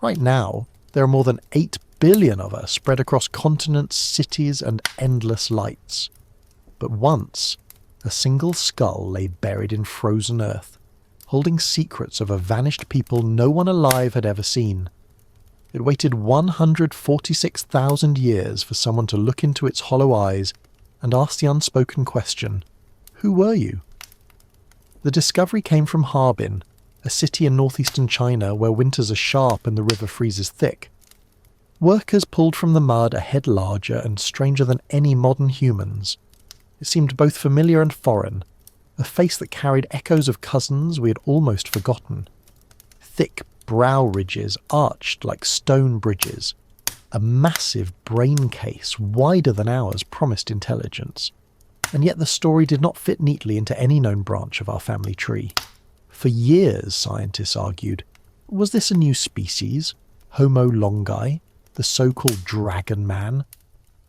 Right now, there are more than 8 billion of us spread across continents, cities, and endless lights. But once, a single skull lay buried in frozen earth, holding secrets of a vanished people no one alive had ever seen. It waited 146,000 years for someone to look into its hollow eyes and ask the unspoken question, who were you? The discovery came from Harbin, a city in northeastern China where winters are sharp and the river freezes thick. Workers pulled from the mud a head larger and stranger than any modern humans. It seemed both familiar and foreign, a face that carried echoes of cousins we had almost forgotten. Thick brow ridges arched like stone bridges. A massive brain case, wider than ours, promised intelligence. And yet the story did not fit neatly into any known branch of our family tree. For years, scientists argued, was this a new species, Homo longi, the so-called dragon man?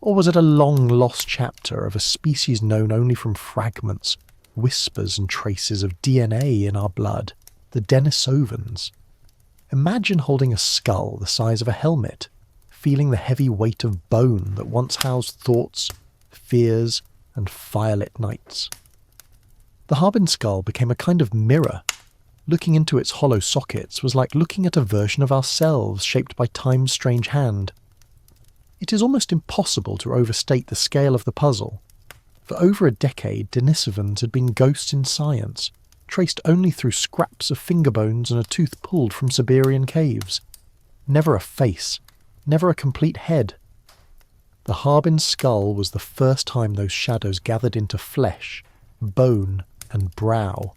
Or was it a long-lost chapter of a species known only from fragments, whispers and traces of DNA in our blood, the Denisovans? Imagine holding a skull the size of a helmet, feeling the heavy weight of bone that once housed thoughts, fears, and firelit nights. The Harbin skull became a kind of mirror. Looking into its hollow sockets was like looking at a version of ourselves shaped by time's strange hand. It is almost impossible to overstate the scale of the puzzle. For over a decade, Denisovans had been ghosts in science, traced only through scraps of finger bones and a tooth pulled from Siberian caves. Never a face, never a complete head. The Harbin skull was the first time those shadows gathered into flesh, bone, and brow.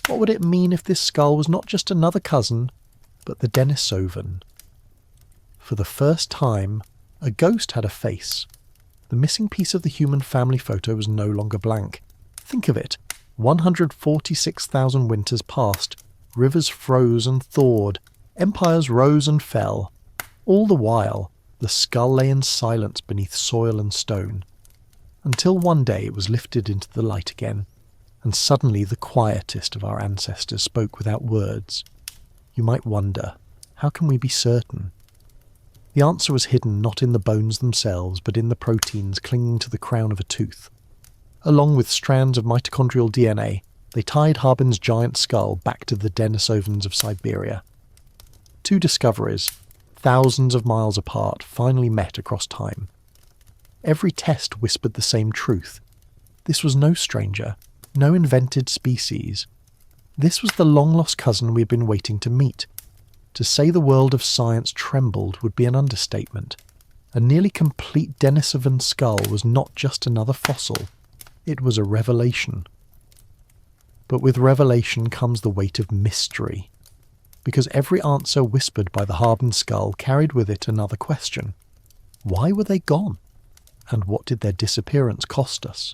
What would it mean if this skull was not just another cousin, but the Denisovan? For the first time, a ghost had a face. The missing piece of the human family photo was no longer blank. Think of it. 146,000 winters passed, rivers froze and thawed, empires rose and fell. All the while, the skull lay in silence beneath soil and stone. Until one day it was lifted into the light again, and suddenly the quietest of our ancestors spoke without words. You might wonder, how can we be certain? The answer was hidden not in the bones themselves, but in the proteins clinging to the crown of a tooth. Along with strands of mitochondrial DNA, they tied Harbin's giant skull back to the Denisovans of Siberia. Two discoveries, thousands of miles apart, finally met across time. Every test whispered the same truth. This was no stranger, no invented species. This was the long-lost cousin we had been waiting to meet. To say the world of science trembled would be an understatement. A nearly complete Denisovan skull was not just another fossil. It was a revelation. But with revelation comes the weight of mystery, because every answer whispered by the Harbin skull carried with it another question. Why were they gone? And what did their disappearance cost us?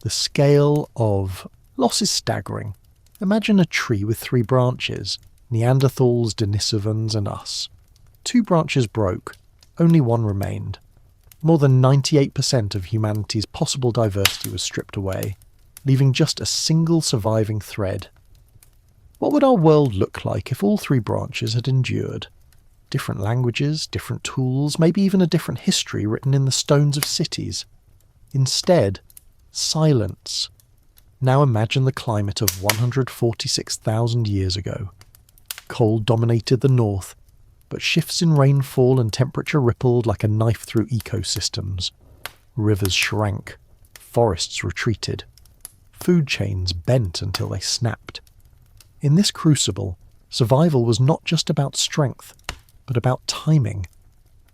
The scale of loss is staggering. Imagine a tree with 3 branches, Neanderthals, Denisovans, and us. 2 branches broke, only one remained. More than 98% of humanity's possible diversity was stripped away, leaving just a single surviving thread. What would our world look like if all 3 branches had endured? Different languages, different tools, maybe even a different history written in the stones of cities. Instead, silence. Now imagine the climate of 146,000 years ago. Cold dominated the north, but shifts in rainfall and temperature rippled like a knife through ecosystems. Rivers shrank, forests retreated. Food chains bent until they snapped. In this crucible, survival was not just about strength, but about timing.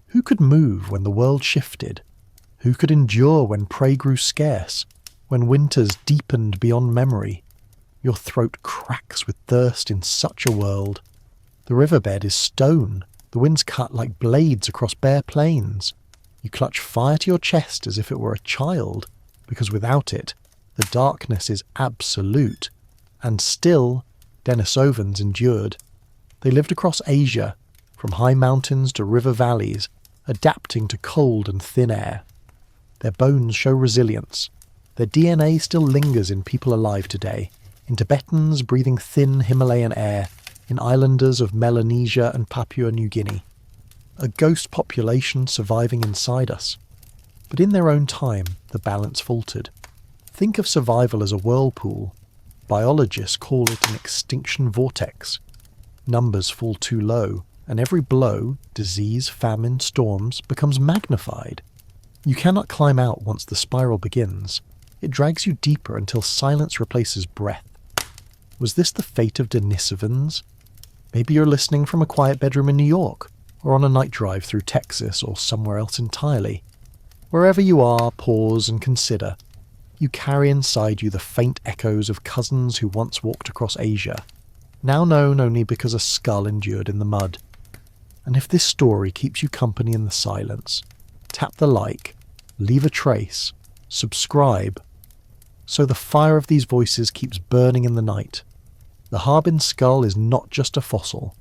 Who could move when the world shifted? Who could endure when prey grew scarce, when winters deepened beyond memory? Your throat cracks with thirst in such a world. The riverbed is stone, the winds cut like blades across bare plains. You clutch fire to your chest as if it were a child, because without it, the darkness is absolute. And still, Denisovans endured. They lived across Asia, from high mountains to river valleys, adapting to cold and thin air. Their bones show resilience. Their DNA still lingers in people alive today, in Tibetans breathing thin Himalayan air, in islanders of Melanesia and Papua New Guinea. A ghost population surviving inside us. But in their own time, the balance faltered. Think of survival as a whirlpool. Biologists call it an extinction vortex. Numbers fall too low, and every blow, disease, famine, storms, becomes magnified. You cannot climb out once the spiral begins. It drags you deeper until silence replaces breath. Was this the fate of Denisovans? Maybe you're listening from a quiet bedroom in New York, or on a night drive through Texas or somewhere else entirely. Wherever you are, pause and consider. You carry inside you the faint echoes of cousins who once walked across Asia, now known only because a skull endured in the mud. And if this story keeps you company in the silence, tap the like, leave a trace, subscribe, so the fire of these voices keeps burning in the night. The Harbin skull is not just a fossil,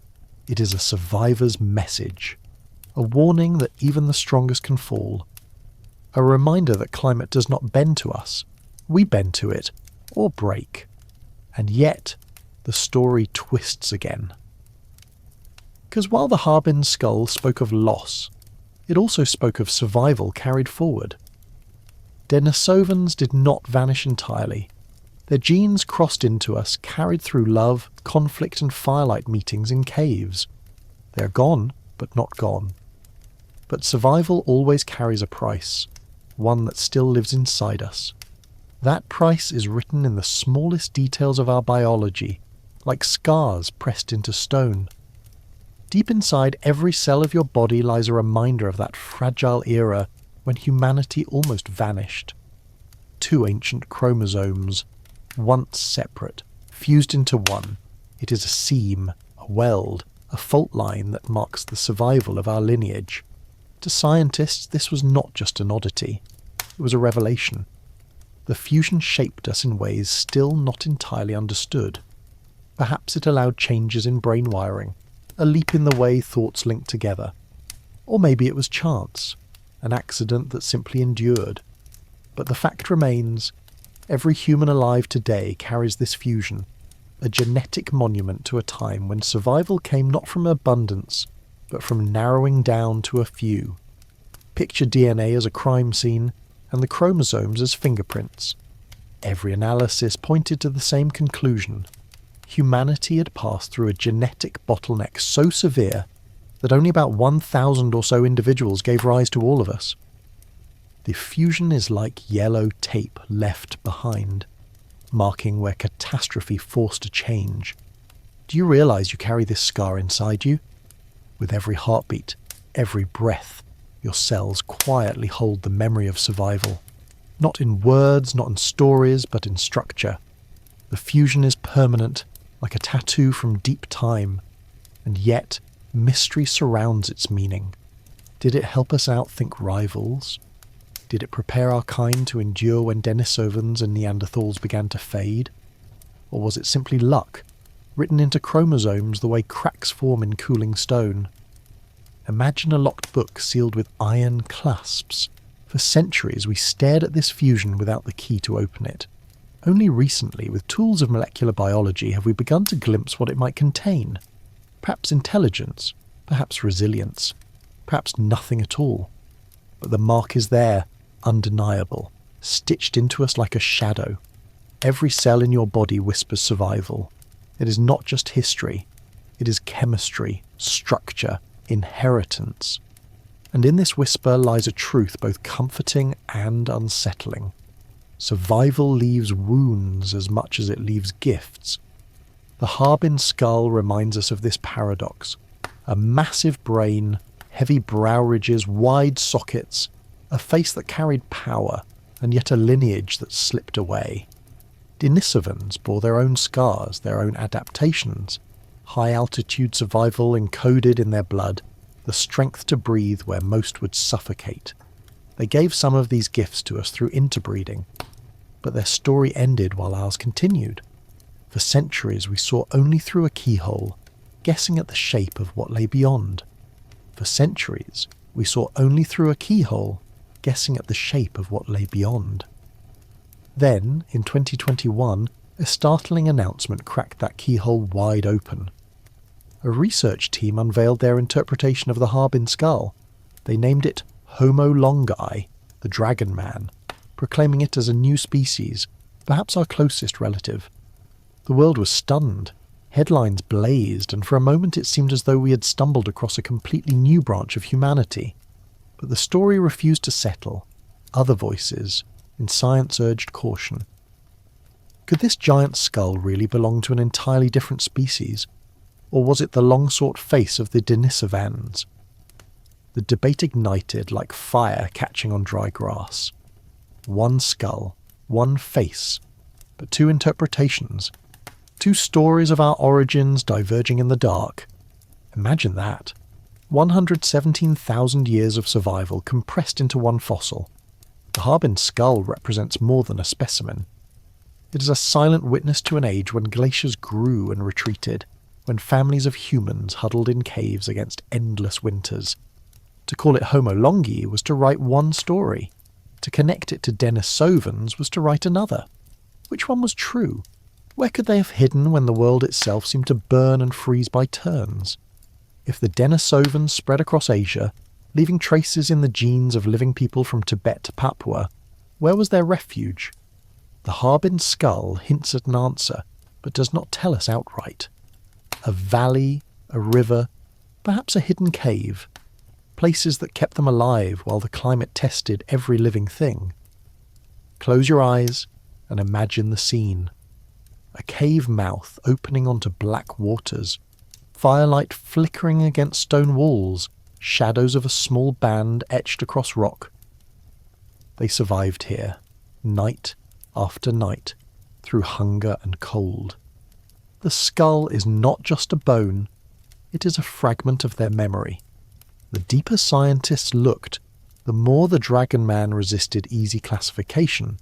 it is a survivor's message, a warning that even the strongest can fall, a reminder that climate does not bend to us, we bend to it, or break. And yet, the story twists again. Because while the Harbin skull spoke of loss, it also spoke of survival carried forward. Denisovans did not vanish entirely. Their genes crossed into us, carried through love, conflict and firelight meetings in caves. They are gone, but not gone. But survival always carries a price, one that still lives inside us. That price is written in the smallest details of our biology, like scars pressed into stone. Deep inside every cell of your body lies a reminder of that fragile era when humanity almost vanished. 2 ancient chromosomes, once separate, fused into one. It is a seam, a weld, a fault line that marks the survival of our lineage. To scientists, this was not just an oddity. It was a revelation. The fusion shaped us in ways still not entirely understood. Perhaps it allowed changes in brain wiring, a leap in the way thoughts linked together. Or maybe it was chance, an accident that simply endured. But the fact remains, every human alive today carries this fusion, a genetic monument to a time when survival came not from abundance, but from narrowing down to a few. Picture DNA as a crime scene, and the chromosomes as fingerprints. Every analysis pointed to the same conclusion. Humanity had passed through a genetic bottleneck so severe that only about 1,000 or so individuals gave rise to all of us. The fusion is like yellow tape left behind, marking where catastrophe forced a change. Do you realize you carry this scar inside you? With every heartbeat, every breath, your cells quietly hold the memory of survival. Not in words, not in stories, but in structure. The fusion is permanent, like a tattoo from deep time, and yet mystery surrounds its meaning. Did it help us outthink rivals? Did it prepare our kind to endure when Denisovans and Neanderthals began to fade? Or was it simply luck, written into chromosomes the way cracks form in cooling stone? Imagine a locked book sealed with iron clasps. For centuries we stared at this fusion without the key to open it. Only recently, with tools of molecular biology, have we begun to glimpse what it might contain. Perhaps intelligence, perhaps resilience, perhaps nothing at all. But the mark is there, undeniable, stitched into us like a shadow. Every cell in your body whispers survival. It is not just history, it is chemistry, structure, inheritance. And in this whisper lies a truth both comforting and unsettling. Survival leaves wounds as much as it leaves gifts. The Harbin skull reminds us of this paradox. A massive brain, heavy brow ridges, wide sockets, a face that carried power, and yet a lineage that slipped away. Denisovans bore their own scars, their own adaptations, high-altitude survival encoded in their blood, the strength to breathe where most would suffocate. They gave some of these gifts to us through interbreeding, but their story ended while ours continued. For centuries we saw only through a keyhole, guessing at the shape of what lay beyond. For centuries we saw only through a keyhole, guessing at the shape of what lay beyond. Then, in 2021, a startling announcement cracked that keyhole wide open. a research team unveiled their interpretation of the Harbin skull. They named it Homo longi, the dragon man, proclaiming it as a new species, perhaps our closest relative. The world was stunned. Headlines blazed, and for a moment it seemed as though we had stumbled across a completely new branch of humanity. But the story refused to settle. Other voices in science urged caution. Could this giant skull really belong to an entirely different species? Or was it the long-sought face of the Denisovans? The debate ignited like fire catching on dry grass. One skull, one face, but two interpretations. Two stories of our origins diverging in the dark. Imagine that. 117,000 years of survival compressed into one fossil. The Harbin skull represents more than a specimen. It is a silent witness to an age when glaciers grew and retreated, when families of humans huddled in caves against endless winters. To call it Homo longi was to write one story. To connect it to Denisovans was to write another. Which one was true? Where could they have hidden when the world itself seemed to burn and freeze by turns? If the Denisovans spread across Asia, leaving traces in the genes of living people from Tibet to Papua, where was their refuge? The Harbin skull hints at an answer, but does not tell us outright. A valley, a river, perhaps a hidden cave, places that kept them alive while the climate tested every living thing. Close your eyes and imagine the scene. A cave mouth opening onto black waters, firelight flickering against stone walls, shadows of a small band etched across rock. They survived here, night after night, through hunger and cold. The skull is not just a bone, it is a fragment of their memory. The deeper scientists looked, the more the dragon man resisted easy classification.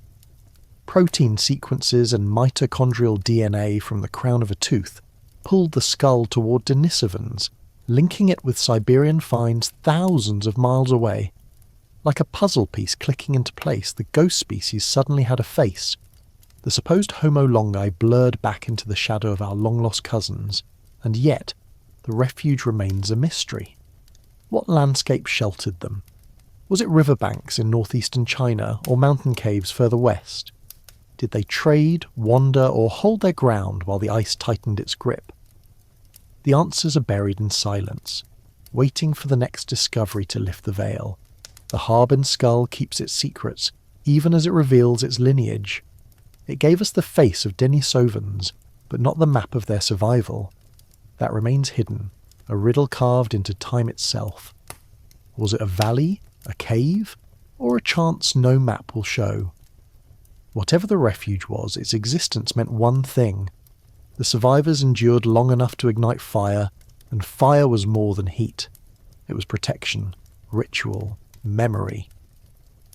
Protein sequences and mitochondrial DNA from the crown of a tooth pulled the skull toward Denisovans, linking it with Siberian finds thousands of miles away. Like a puzzle piece clicking into place, the ghost species suddenly had a face. The supposed Homo longi blurred back into the shadow of our long-lost cousins, and yet the refuge remains a mystery. What landscape sheltered them? Was it riverbanks in northeastern China or mountain caves further west? Did they trade, wander, or hold their ground while the ice tightened its grip? The answers are buried in silence, waiting for the next discovery to lift the veil. The Harbin skull keeps its secrets, even as it reveals its lineage. It gave us the face of Denisovans, but not the map of their survival. That remains hidden, a riddle carved into time itself. Was it a valley, a cave, or a chance no map will show? Whatever the refuge was, its existence meant one thing. The survivors endured long enough to ignite fire, and fire was more than heat. It was protection, ritual, memory.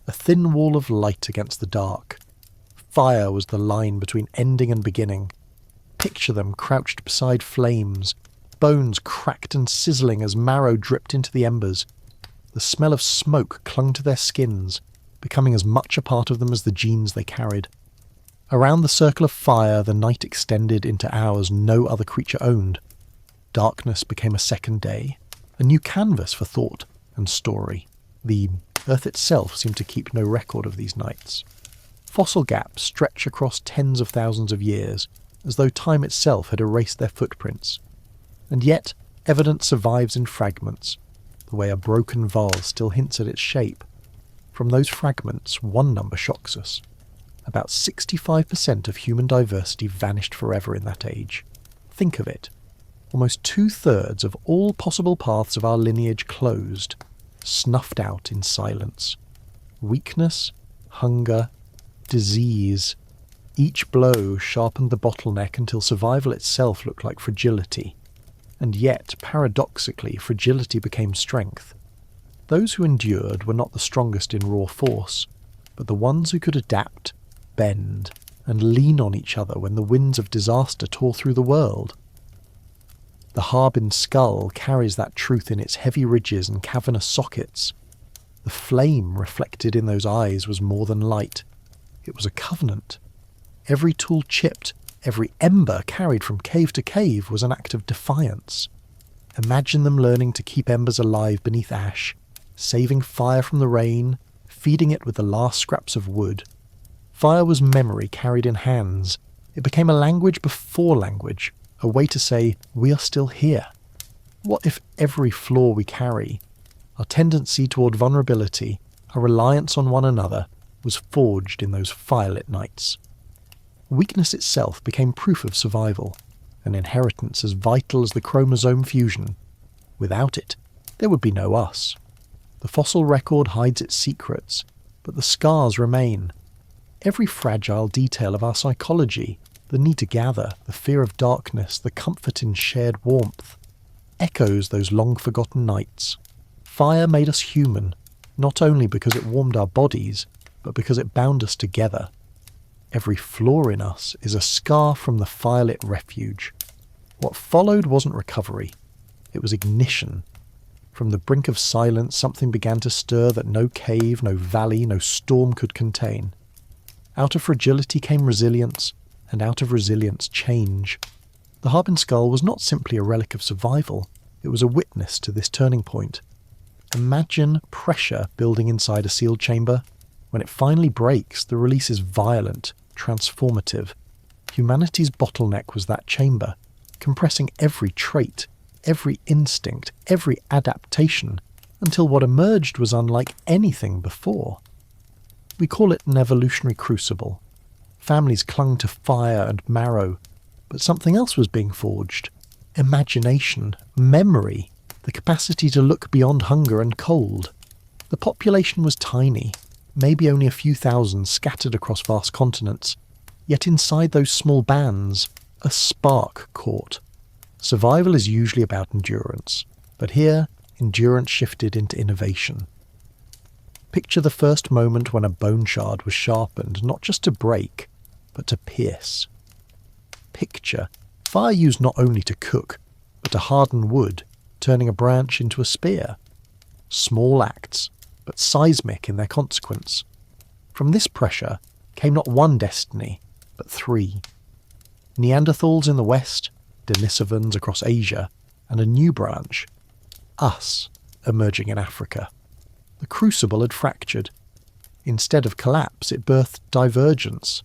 A thin wall of light against the dark. Fire was the line between ending and beginning. Picture them crouched beside flames, bones cracked and sizzling as marrow dripped into the embers. The smell of smoke clung to their skins, becoming as much a part of them as the genes they carried. Around the circle of fire, the night extended into hours no other creature owned. Darkness became a second day, a new canvas for thought and story. The earth itself seemed to keep no record of these nights. Fossil gaps stretch across tens of thousands of years, as though time itself had erased their footprints. And yet, evidence survives in fragments, the way a broken vase still hints at its shape. From those fragments, one number shocks us. About 65% of human diversity vanished forever in that age. Think of it. Almost 2/3 of all possible paths of our lineage closed, snuffed out in silence. Weakness, hunger, disease. Each blow sharpened the bottleneck until survival itself looked like fragility. And yet, paradoxically, fragility became strength. Those who endured were not the strongest in raw force, but the ones who could adapt, bend, and lean on each other when the winds of disaster tore through the world. The Harbin skull carries that truth in its heavy ridges and cavernous sockets. The flame reflected in those eyes was more than light. It was a covenant. Every tool chipped, every ember carried from cave to cave was an act of defiance. Imagine them learning to keep embers alive beneath ash, saving fire from the rain, feeding it with the last scraps of wood. Fire was memory carried in hands. It became a language before language, a way to say, we are still here. What if every flaw we carry, our tendency toward vulnerability, our reliance on one another, was forged in those firelit nights? Weakness itself became proof of survival, an inheritance as vital as the chromosome fusion. Without it, there would be no us. The fossil record hides its secrets, but the scars remain. Every fragile detail of our psychology, the need to gather, the fear of darkness, the comfort in shared warmth, echoes those long-forgotten nights. Fire made us human, not only because it warmed our bodies, but because it bound us together. Every flaw in us is a scar from the firelit refuge. What followed wasn't recovery. It was ignition. From the brink of silence, something began to stir that no cave, no valley, no storm could contain. Out of fragility came resilience, and out of resilience change. The Harbin skull was not simply a relic of survival, it was a witness to this turning point. Imagine pressure building inside a sealed chamber. When it finally breaks, the release is violent, transformative. Humanity's bottleneck was that chamber, compressing every trait, every instinct, every adaptation, until what emerged was unlike anything before. We call it an evolutionary crucible. Families clung to fire and marrow, but something else was being forged. Imagination, memory, the capacity to look beyond hunger and cold. The population was tiny, maybe only a few thousand scattered across vast continents, yet inside those small bands, a spark caught. Survival is usually about endurance, but here, endurance shifted into innovation. Picture the first moment when a bone shard was sharpened, not just to break, but to pierce. Picture fire used not only to cook, but to harden wood, turning a branch into a spear. Small acts, but seismic in their consequence. From this pressure came not one destiny, but three. Neanderthals in the west, Denisovans across Asia, and a new branch, us, emerging in Africa. The crucible had fractured. Instead of collapse, it birthed divergence.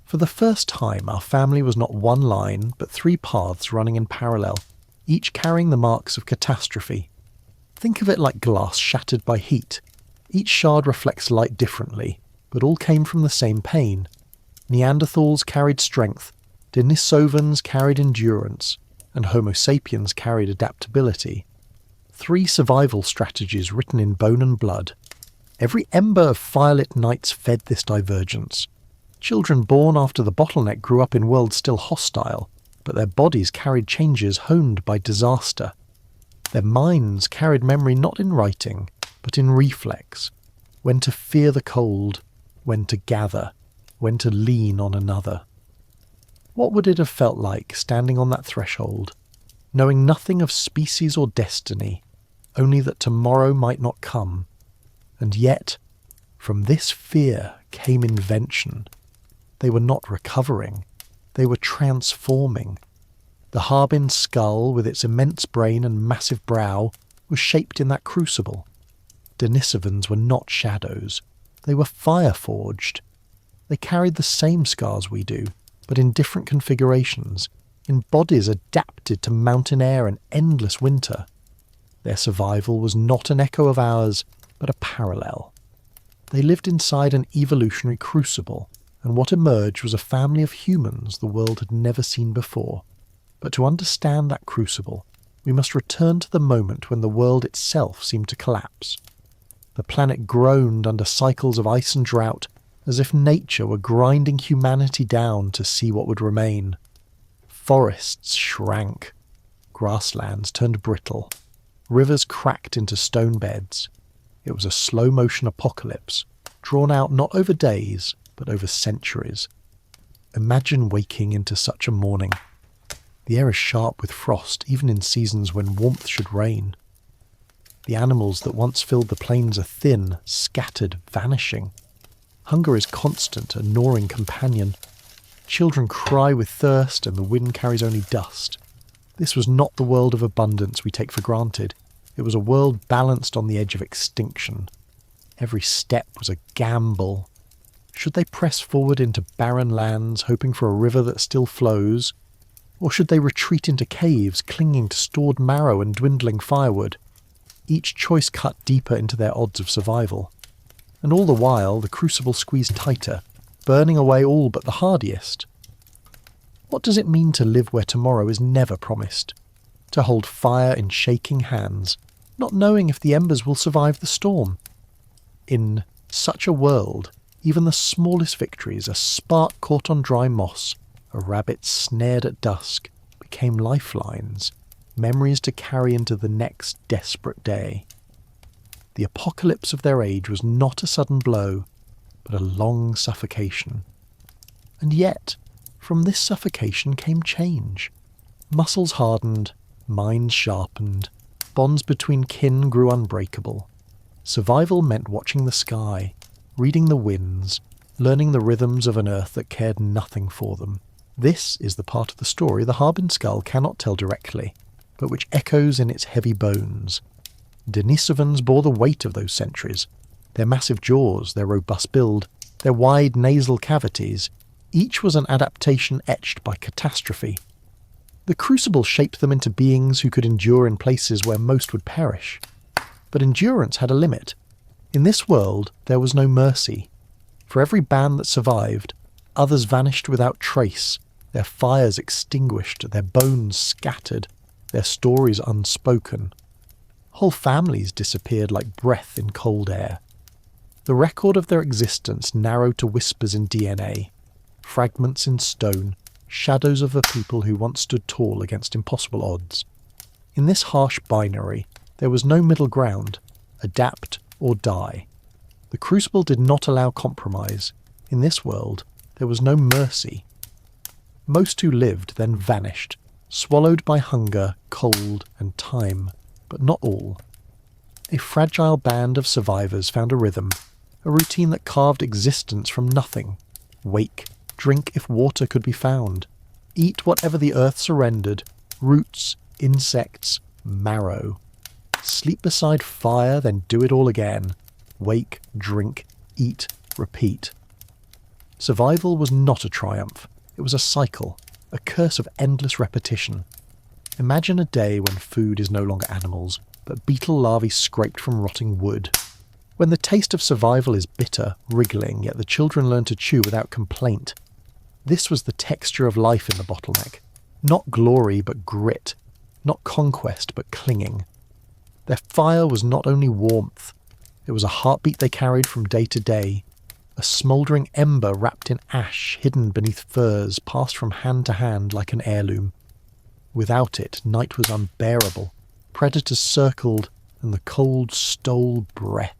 For the first time, our family was not one line, but three paths running in parallel, each carrying the marks of catastrophe. Think of it like glass shattered by heat. Each shard reflects light differently, but all came from the same pain. Neanderthals carried strength, Denisovans carried endurance, and Homo sapiens carried adaptability. Three survival strategies written in bone and blood. Every ember of firelit nights fed this divergence. Children born after the bottleneck grew up in worlds still hostile, but their bodies carried changes honed by disaster. Their minds carried memory not in writing, but in reflex. When to fear the cold, when to gather, when to lean on another. What would it have felt like standing on that threshold, knowing nothing of species or destiny, only that tomorrow might not come? And yet, from this fear came invention. They were not recovering, they were transforming. The Harbin skull, with its immense brain and massive brow, was shaped in that crucible. Denisovans were not shadows. They were fire-forged. They carried the same scars we do, but in different configurations, in bodies adapted to mountain air and endless winter. Their survival was not an echo of ours, but a parallel. They lived inside an evolutionary crucible, and what emerged was a family of humans the world had never seen before. But to understand that crucible, we must return to the moment when the world itself seemed to collapse. The planet groaned under cycles of ice and drought, as if nature were grinding humanity down to see what would remain. Forests shrank. Grasslands turned brittle. Rivers cracked into stone beds. It was a slow-motion apocalypse, drawn out not over days, but over centuries. Imagine waking into such a morning. The air is sharp with frost, even in seasons when warmth should reign. The animals that once filled the plains are thin, scattered, vanishing. Hunger is constant, a gnawing companion. Children cry with thirst, and the wind carries only dust. This was not the world of abundance we take for granted. It was a world balanced on the edge of extinction. Every step was a gamble. Should they press forward into barren lands, hoping for a river that still flows? Or should they retreat into caves, clinging to stored marrow and dwindling firewood? Each choice cut deeper into their odds of survival. And all the while, the crucible squeezed tighter, burning away all but the hardiest. What does it mean to live where tomorrow is never promised? To hold fire in shaking hands, not knowing if the embers will survive the storm? In such a world, even the smallest victories, a spark caught on dry moss, a rabbit snared at dusk, became lifelines, memories to carry into the next desperate day. The apocalypse of their age was not a sudden blow, but a long suffocation. And yet, from this suffocation came change. Muscles hardened, minds sharpened, bonds between kin grew unbreakable. Survival meant watching the sky, reading the winds, learning the rhythms of an earth that cared nothing for them. This is the part of the story the Harbin skull cannot tell directly, but which echoes in its heavy bones. Denisovans bore the weight of those centuries. Their massive jaws, their robust build, their wide nasal cavities, each was an adaptation etched by catastrophe. The crucible shaped them into beings who could endure in places where most would perish. But endurance had a limit. In this world, there was no mercy. For every band that survived, others vanished without trace, their fires extinguished, their bones scattered, their stories unspoken. Whole families disappeared like breath in cold air. The record of their existence narrowed to whispers in DNA, fragments in stone, shadows of a people who once stood tall against impossible odds. In this harsh binary, there was no middle ground, adapt or die. The crucible did not allow compromise. In this world, there was no mercy. Most who lived then vanished, swallowed by hunger, cold, and time, but not all. A fragile band of survivors found a rhythm, a routine that carved existence from nothing. Wake, drink if water could be found. Eat whatever the earth surrendered, roots, insects, marrow. Sleep beside fire, then do it all again. Wake, drink, eat, repeat. Survival was not a triumph. It was a cycle, a curse of endless repetition. Imagine a day when food is no longer animals, but beetle larvae scraped from rotting wood. When the taste of survival is bitter, wriggling, yet the children learn to chew without complaint. This was the texture of life in the bottleneck. Not glory, but grit. Not conquest, but clinging. Their fire was not only warmth. It was a heartbeat they carried from day to day. A smouldering ember wrapped in ash, hidden beneath furs, passed from hand to hand like an heirloom. Without it, night was unbearable. Predators circled, and the cold stole breath.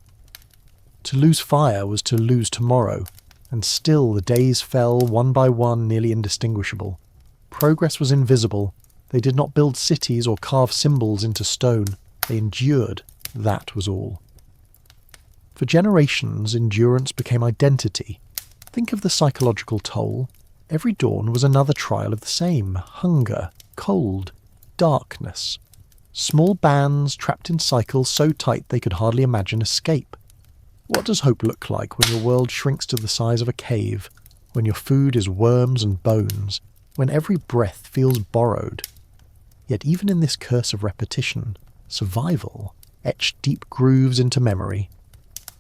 To lose fire was to lose tomorrow, and still the days fell one by one, nearly indistinguishable. Progress was invisible. They did not build cities or carve symbols into stone. They endured. That was all. For generations, endurance became identity. Think of the psychological toll. Every dawn was another trial of the same: hunger, cold, darkness. Small bands trapped in cycles so tight they could hardly imagine escape. What does hope look like when your world shrinks to the size of a cave, when your food is worms and bones, when every breath feels borrowed? Yet even in this curse of repetition, survival etched deep grooves into memory.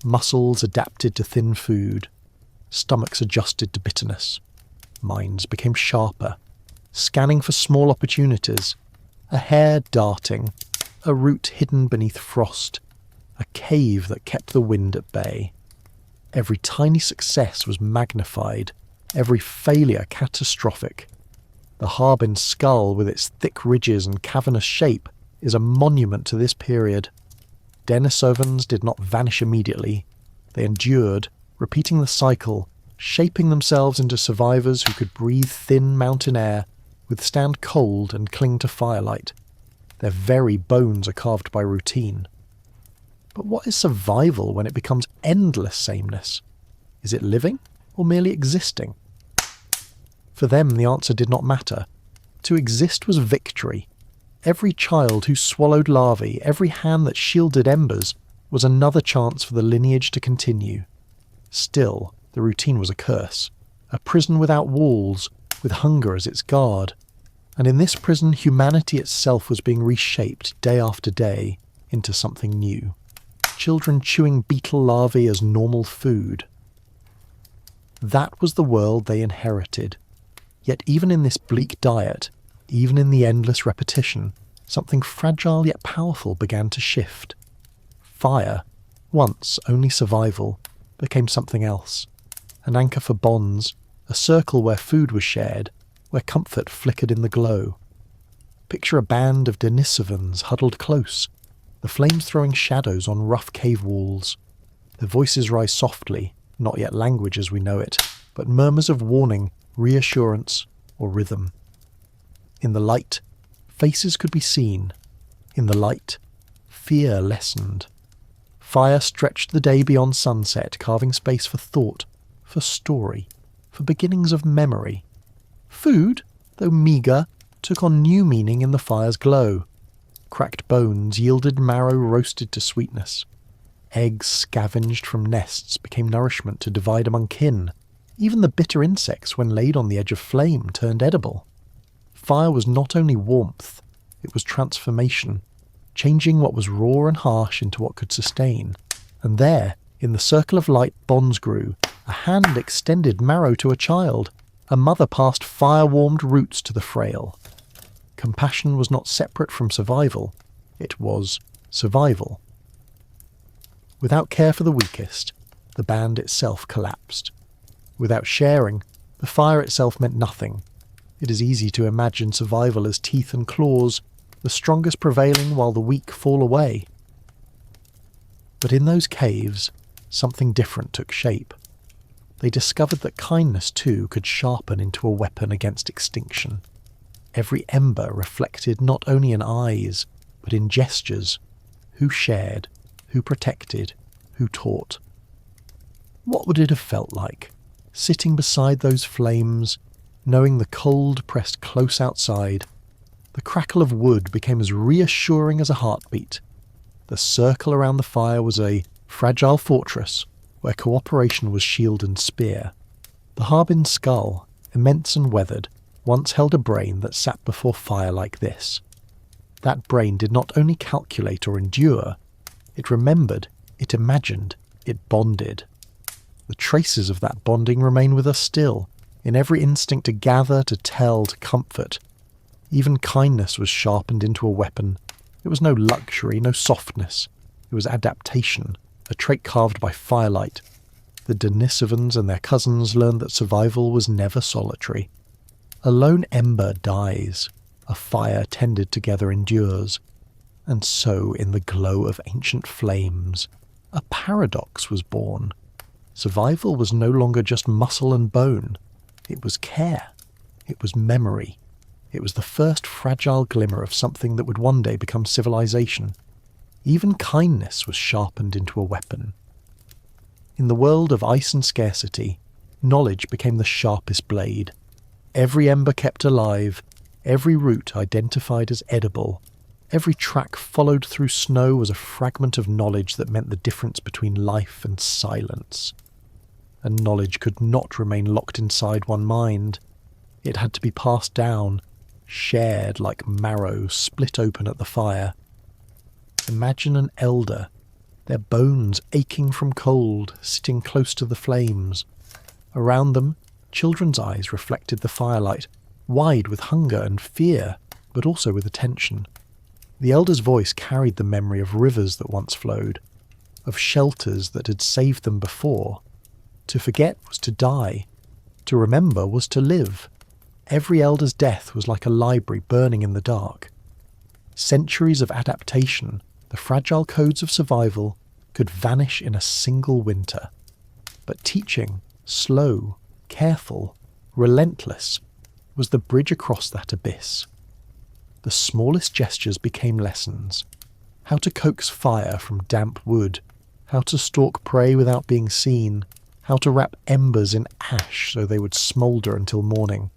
Muscles adapted to thin food. Stomachs adjusted to bitterness. Minds became sharper, scanning for small opportunities. A hair darting, a root hidden beneath frost, a cave that kept the wind at bay. Every tiny success was magnified, every failure catastrophic. The Harbin skull, with its thick ridges and cavernous shape, is a monument to this period. Denisovans did not vanish immediately. They endured, repeating the cycle, shaping themselves into survivors who could breathe thin mountain air, withstand cold and cling to firelight. Their very bones are carved by routine. But what is survival when it becomes endless sameness? Is it living or merely existing? For them, the answer did not matter. To exist was victory. Every child who swallowed larvae, every hand that shielded embers, was another chance for the lineage to continue. Still, the routine was a curse, a prison without walls, with hunger as its guard. And in this prison, humanity itself was being reshaped day after day into something new. Children chewing beetle larvae as normal food. That was the world they inherited. Yet even in this bleak diet, even in the endless repetition, something fragile yet powerful began to shift. Fire, once only survival, became something else. An anchor for bonds, a circle where food was shared, where comfort flickered in the glow. Picture a band of Denisovans huddled close, the flames throwing shadows on rough cave walls. Their voices rise softly, not yet language as we know it, but murmurs of warning, reassurance, or rhythm. In the light, faces could be seen. In the light, fear lessened. Fire stretched the day beyond sunset, carving space for thought, for story, for beginnings of memory. Food, though meagre, took on new meaning in the fire's glow. Cracked bones yielded marrow roasted to sweetness. Eggs scavenged from nests became nourishment to divide among kin. Even the bitter insects, when laid on the edge of flame, turned edible. Fire was not only warmth, it was transformation, changing what was raw and harsh into what could sustain. And there, in the circle of light, bonds grew. A hand extended marrow to a child. A mother passed fire-warmed roots to the frail. Compassion was not separate from survival. It was survival. Without care for the weakest, the band itself collapsed. Without sharing, the fire itself meant nothing. It is easy to imagine survival as teeth and claws, the strongest prevailing while the weak fall away. But in those caves, something different took shape. They discovered that kindness too could sharpen into a weapon against extinction. Every ember reflected not only in eyes, but in gestures. Who shared, who protected, who taught. What would it have felt like, sitting beside those flames, knowing the cold pressed close outside? The crackle of wood became as reassuring as a heartbeat. The circle around the fire was a fragile fortress where cooperation was shield and spear. The Harbin skull, immense and weathered, once held a brain that sat before fire like this. That brain did not only calculate or endure, it remembered, it imagined, it bonded. The traces of that bonding remain with us still, in every instinct to gather, to tell, to comfort. Even kindness was sharpened into a weapon. It was no luxury, no softness. It was adaptation, a trait carved by firelight. The Denisovans and their cousins learned that survival was never solitary. A lone ember dies, a fire tended together endures. And so, in the glow of ancient flames, a paradox was born. Survival was no longer just muscle and bone. It was care. It was memory. It was the first fragile glimmer of something that would one day become civilization. Even kindness was sharpened into a weapon. In the world of ice and scarcity, knowledge became the sharpest blade. Every ember kept alive, every root identified as edible, every track followed through snow was a fragment of knowledge that meant the difference between life and silence. And knowledge could not remain locked inside one mind. It had to be passed down, shared like marrow split open at the fire. Imagine an elder, their bones aching from cold, sitting close to the flames. Around them, children's eyes reflected the firelight, wide with hunger and fear, but also with attention. The elder's voice carried the memory of rivers that once flowed, of shelters that had saved them before. To forget was to die. To remember was to live. Every elder's death was like a library burning in the dark. Centuries of adaptation, the fragile codes of survival, could vanish in a single winter. But teaching, slow, careful, relentless, was the bridge across that abyss. The smallest gestures became lessons. How to coax fire from damp wood, how to stalk prey without being seen, how to wrap embers in ash so they would smoulder until morning.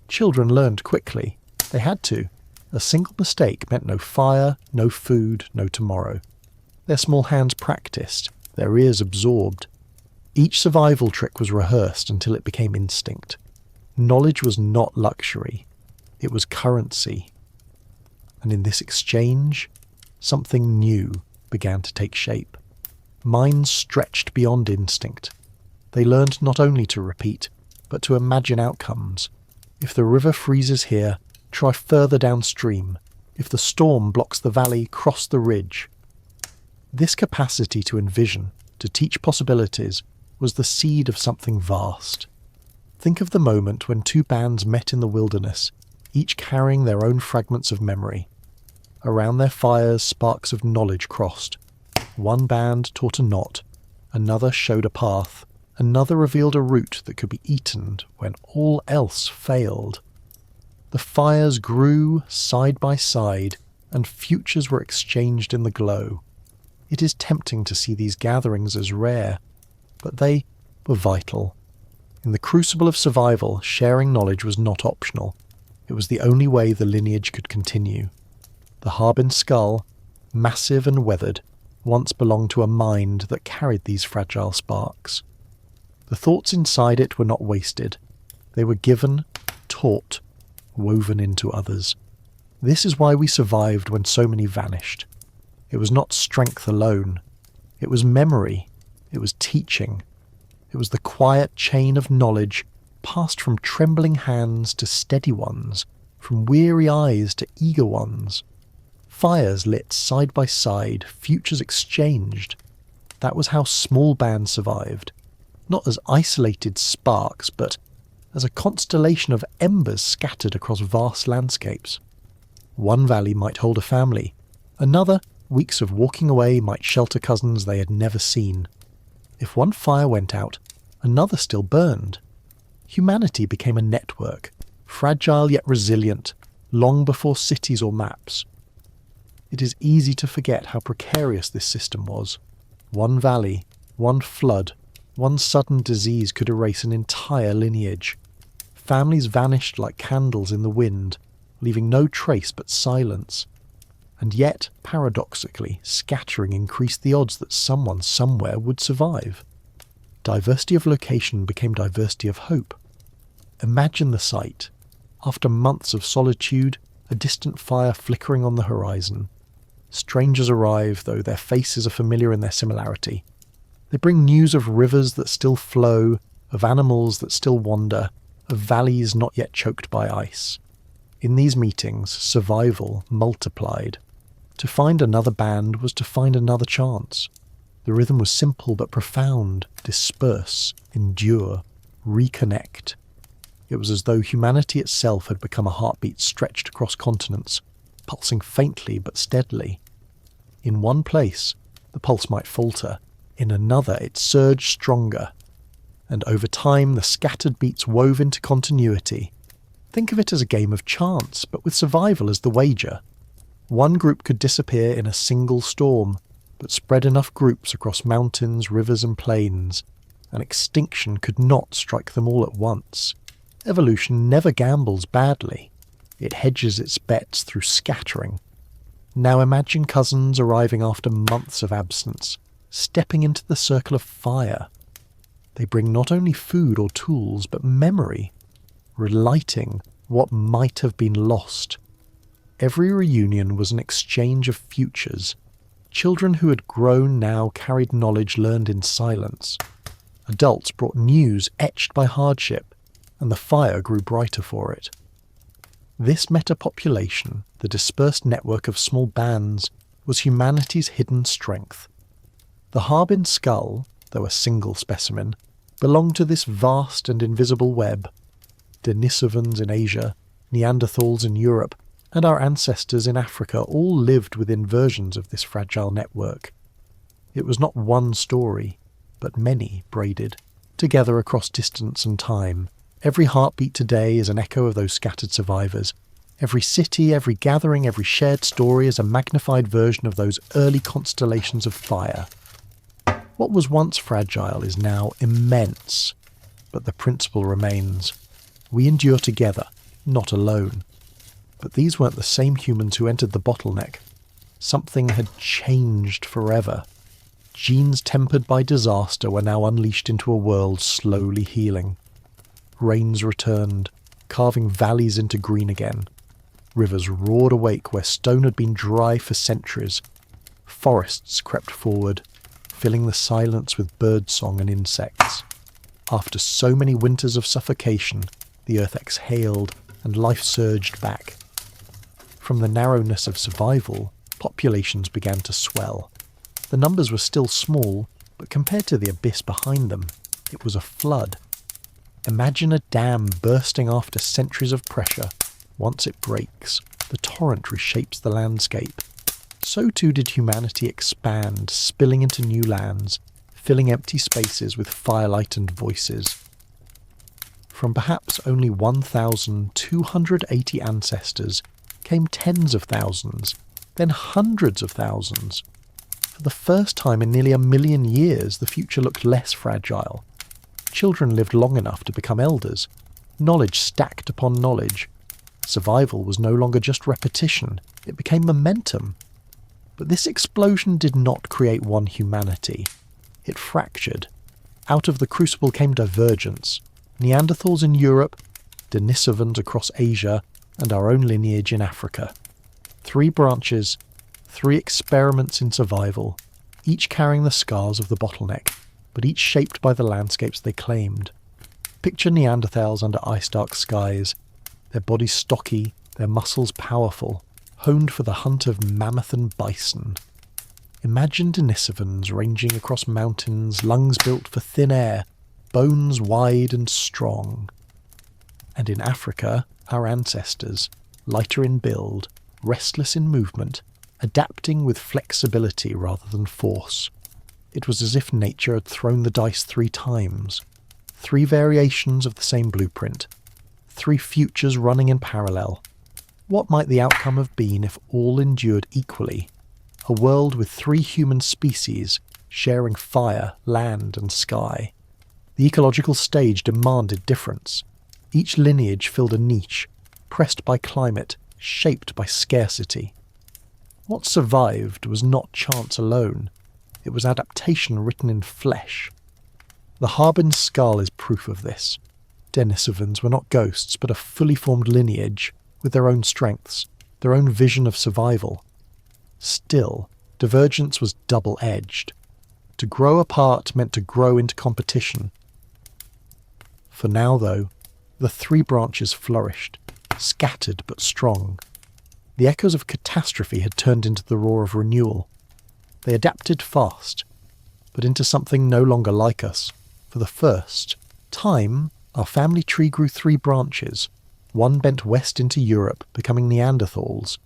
Children learned quickly. They had to. A single mistake meant no fire, no food, no tomorrow. Their small hands practiced, their ears absorbed. Each survival trick was rehearsed until it became instinct. Knowledge was not luxury, it was currency. And in this exchange, something new began to take shape. Minds stretched beyond instinct. They learned not only to repeat, but to imagine outcomes. If the river freezes here, try further downstream. If the storm blocks the valley, cross the ridge. This capacity to envision, to teach possibilities, was the seed of something vast. Think of the moment when two bands met in the wilderness, each carrying their own fragments of memory. Around their fires, sparks of knowledge crossed. One band taught a knot, another showed a path, another revealed a route that could be eaten when all else failed. The fires grew side by side, and futures were exchanged in the glow. It is tempting to see these gatherings as rare, but they were vital. In the crucible of survival, sharing knowledge was not optional. It was the only way the lineage could continue. The Harbin skull, massive and weathered, once belonged to a mind that carried these fragile sparks. The thoughts inside it were not wasted. They were given, taught, woven into others. This is why we survived when so many vanished. It was not strength alone. It was memory. It was teaching. It was the quiet chain of knowledge passed from trembling hands to steady ones, from weary eyes to eager ones. Fires lit side by side, futures exchanged. That was how small bands survived. Not as isolated sparks, but as a constellation of embers scattered across vast landscapes. One valley might hold a family. Another, weeks of walking away, might shelter cousins they had never seen. If one fire went out, another still burned. Humanity became a network, fragile yet resilient, long before cities or maps. It is easy to forget how precarious this system was. One valley, one flood, one sudden disease could erase an entire lineage. Families vanished like candles in the wind, leaving no trace but silence. And yet, paradoxically, scattering increased the odds that someone somewhere would survive. Diversity of location became diversity of hope. Imagine the sight. After months of solitude, a distant fire flickering on the horizon. Strangers arrive, though their faces are familiar in their similarity. They bring news of rivers that still flow, of animals that still wander, of valleys not yet choked by ice. In these meetings, survival multiplied. To find another band was to find another chance. The rhythm was simple but profound: disperse, endure, reconnect. It was as though humanity itself had become a heartbeat stretched across continents, pulsing faintly but steadily. In one place, the pulse might falter. In another, it surged stronger. And over time, the scattered beats wove into continuity. Think of it as a game of chance, but with survival as the wager. One group could disappear in a single storm, but spread enough groups across mountains, rivers and plains, and extinction could not strike them all at once. Evolution never gambles badly. It hedges its bets through scattering. Now imagine cousins arriving after months of absence, stepping into the circle of fire. They bring not only food or tools, but memory, relighting what might have been lost. Every reunion was an exchange of futures. Children who had grown now carried knowledge learned in silence. Adults brought news etched by hardship, and the fire grew brighter for it. This metapopulation, the dispersed network of small bands, was humanity's hidden strength. The Harbin skull, though a single specimen, belonged to this vast and invisible web. Denisovans in Asia, Neanderthals in Europe, and our ancestors in Africa all lived within versions of this fragile network. It was not one story, but many braided, together across distance and time. Every heartbeat today is an echo of those scattered survivors. Every city, every gathering, every shared story is a magnified version of those early constellations of fire. What was once fragile is now immense, but the principle remains. We endure together, not alone. But these weren't the same humans who entered the bottleneck. Something had changed forever. Genes tempered by disaster were now unleashed into a world slowly healing. Rains returned, carving valleys into green again. Rivers roared awake where stone had been dry for centuries. Forests crept forward, filling the silence with birdsong and insects. After so many winters of suffocation, the earth exhaled and life surged back. From the narrowness of survival, populations began to swell. The numbers were still small, but compared to the abyss behind them, it was a flood. Imagine a dam bursting after centuries of pressure. Once it breaks, the torrent reshapes the landscape. So too did humanity expand, spilling into new lands, filling empty spaces with firelight and voices. From perhaps only 1,280 ancestors came tens of thousands, then hundreds of thousands. For the first time in nearly 1,000,000 years, the future looked less fragile. Children lived long enough to become elders. Knowledge stacked upon knowledge. Survival was no longer just repetition, it became momentum. But this explosion did not create one humanity. It fractured. Out of the crucible came divergence. Neanderthals in Europe, Denisovans across Asia, and our own lineage in Africa. 3 branches, 3 experiments in survival, each carrying the scars of the bottleneck, but each shaped by the landscapes they claimed. Picture Neanderthals under ice-dark skies, their bodies stocky, their muscles powerful, honed for the hunt of mammoth and bison. Imagine Denisovans ranging across mountains, lungs built for thin air, bones wide and strong. And in Africa, our ancestors, lighter in build, restless in movement, adapting with flexibility rather than force. It was as if nature had thrown the dice 3 times. 3 variations of the same blueprint. 3 futures running in parallel. What might the outcome have been if all endured equally? A world with 3 human species, sharing fire, land and sky. The ecological stage demanded difference. Each lineage filled a niche, pressed by climate, shaped by scarcity. What survived was not chance alone. It was adaptation written in flesh. The Harbin skull is proof of this. Denisovans were not ghosts, but a fully formed lineage, with their own strengths, their own vision of survival. Still, divergence was double-edged. To grow apart meant to grow into competition. For now, though, the 3 branches flourished, scattered but strong. The echoes of catastrophe had turned into the roar of renewal. They adapted fast, but into something no longer like us. For the first time, our family tree grew 3 branches. One bent west into Europe, becoming Neanderthals.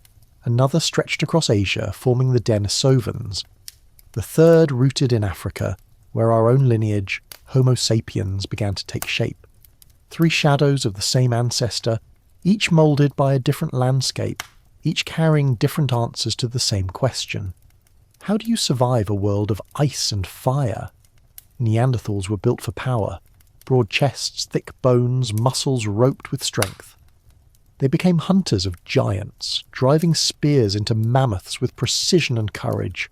Another stretched across Asia, forming the Denisovans. The third rooted in Africa, where our own lineage, Homo sapiens, began to take shape. 3 shadows of the same ancestor, each moulded by a different landscape, each carrying different answers to the same question. How do you survive a world of ice and fire? Neanderthals were built for power. Broad chests, thick bones, muscles roped with strength. They became hunters of giants, driving spears into mammoths with precision and courage.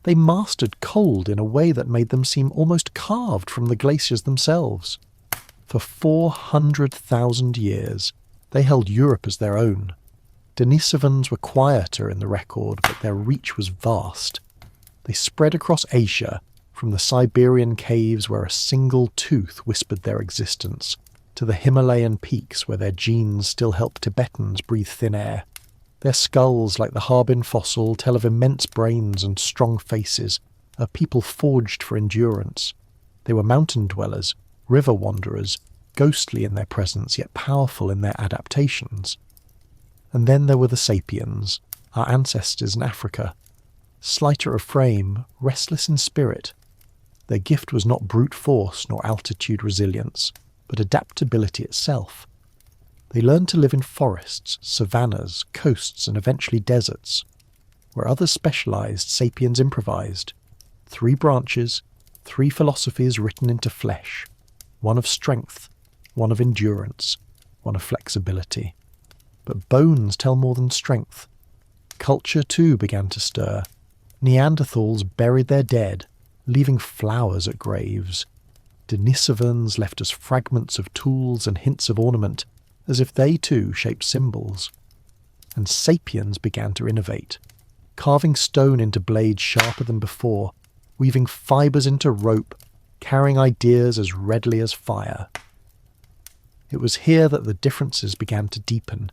They mastered cold in a way that made them seem almost carved from the glaciers themselves. For 400,000 years, they held Europe as their own. Denisovans were quieter in the record, but their reach was vast. They spread across Asia, from the Siberian caves where a single tooth whispered their existence, to the Himalayan peaks where their genes still help Tibetans breathe thin air. Their skulls, like the Harbin fossil, tell of immense brains and strong faces, a people forged for endurance. They were mountain dwellers, river wanderers, ghostly in their presence yet powerful in their adaptations. And then there were the sapiens, our ancestors in Africa. Slighter of frame, restless in spirit. Their gift was not brute force nor altitude resilience, but adaptability itself. They learned to live in forests, savannas, coasts, and eventually deserts. Where others specialized, sapiens improvised. 3 branches, 3 philosophies written into flesh. One of strength, one of endurance, one of flexibility. But bones tell more than strength. Culture too began to stir. Neanderthals buried their dead, leaving flowers at graves. Denisovans left us fragments of tools and hints of ornament, as if they too shaped symbols. And sapiens began to innovate, carving stone into blades sharper than before, weaving fibres into rope, carrying ideas as readily as fire. It was here that the differences began to deepen.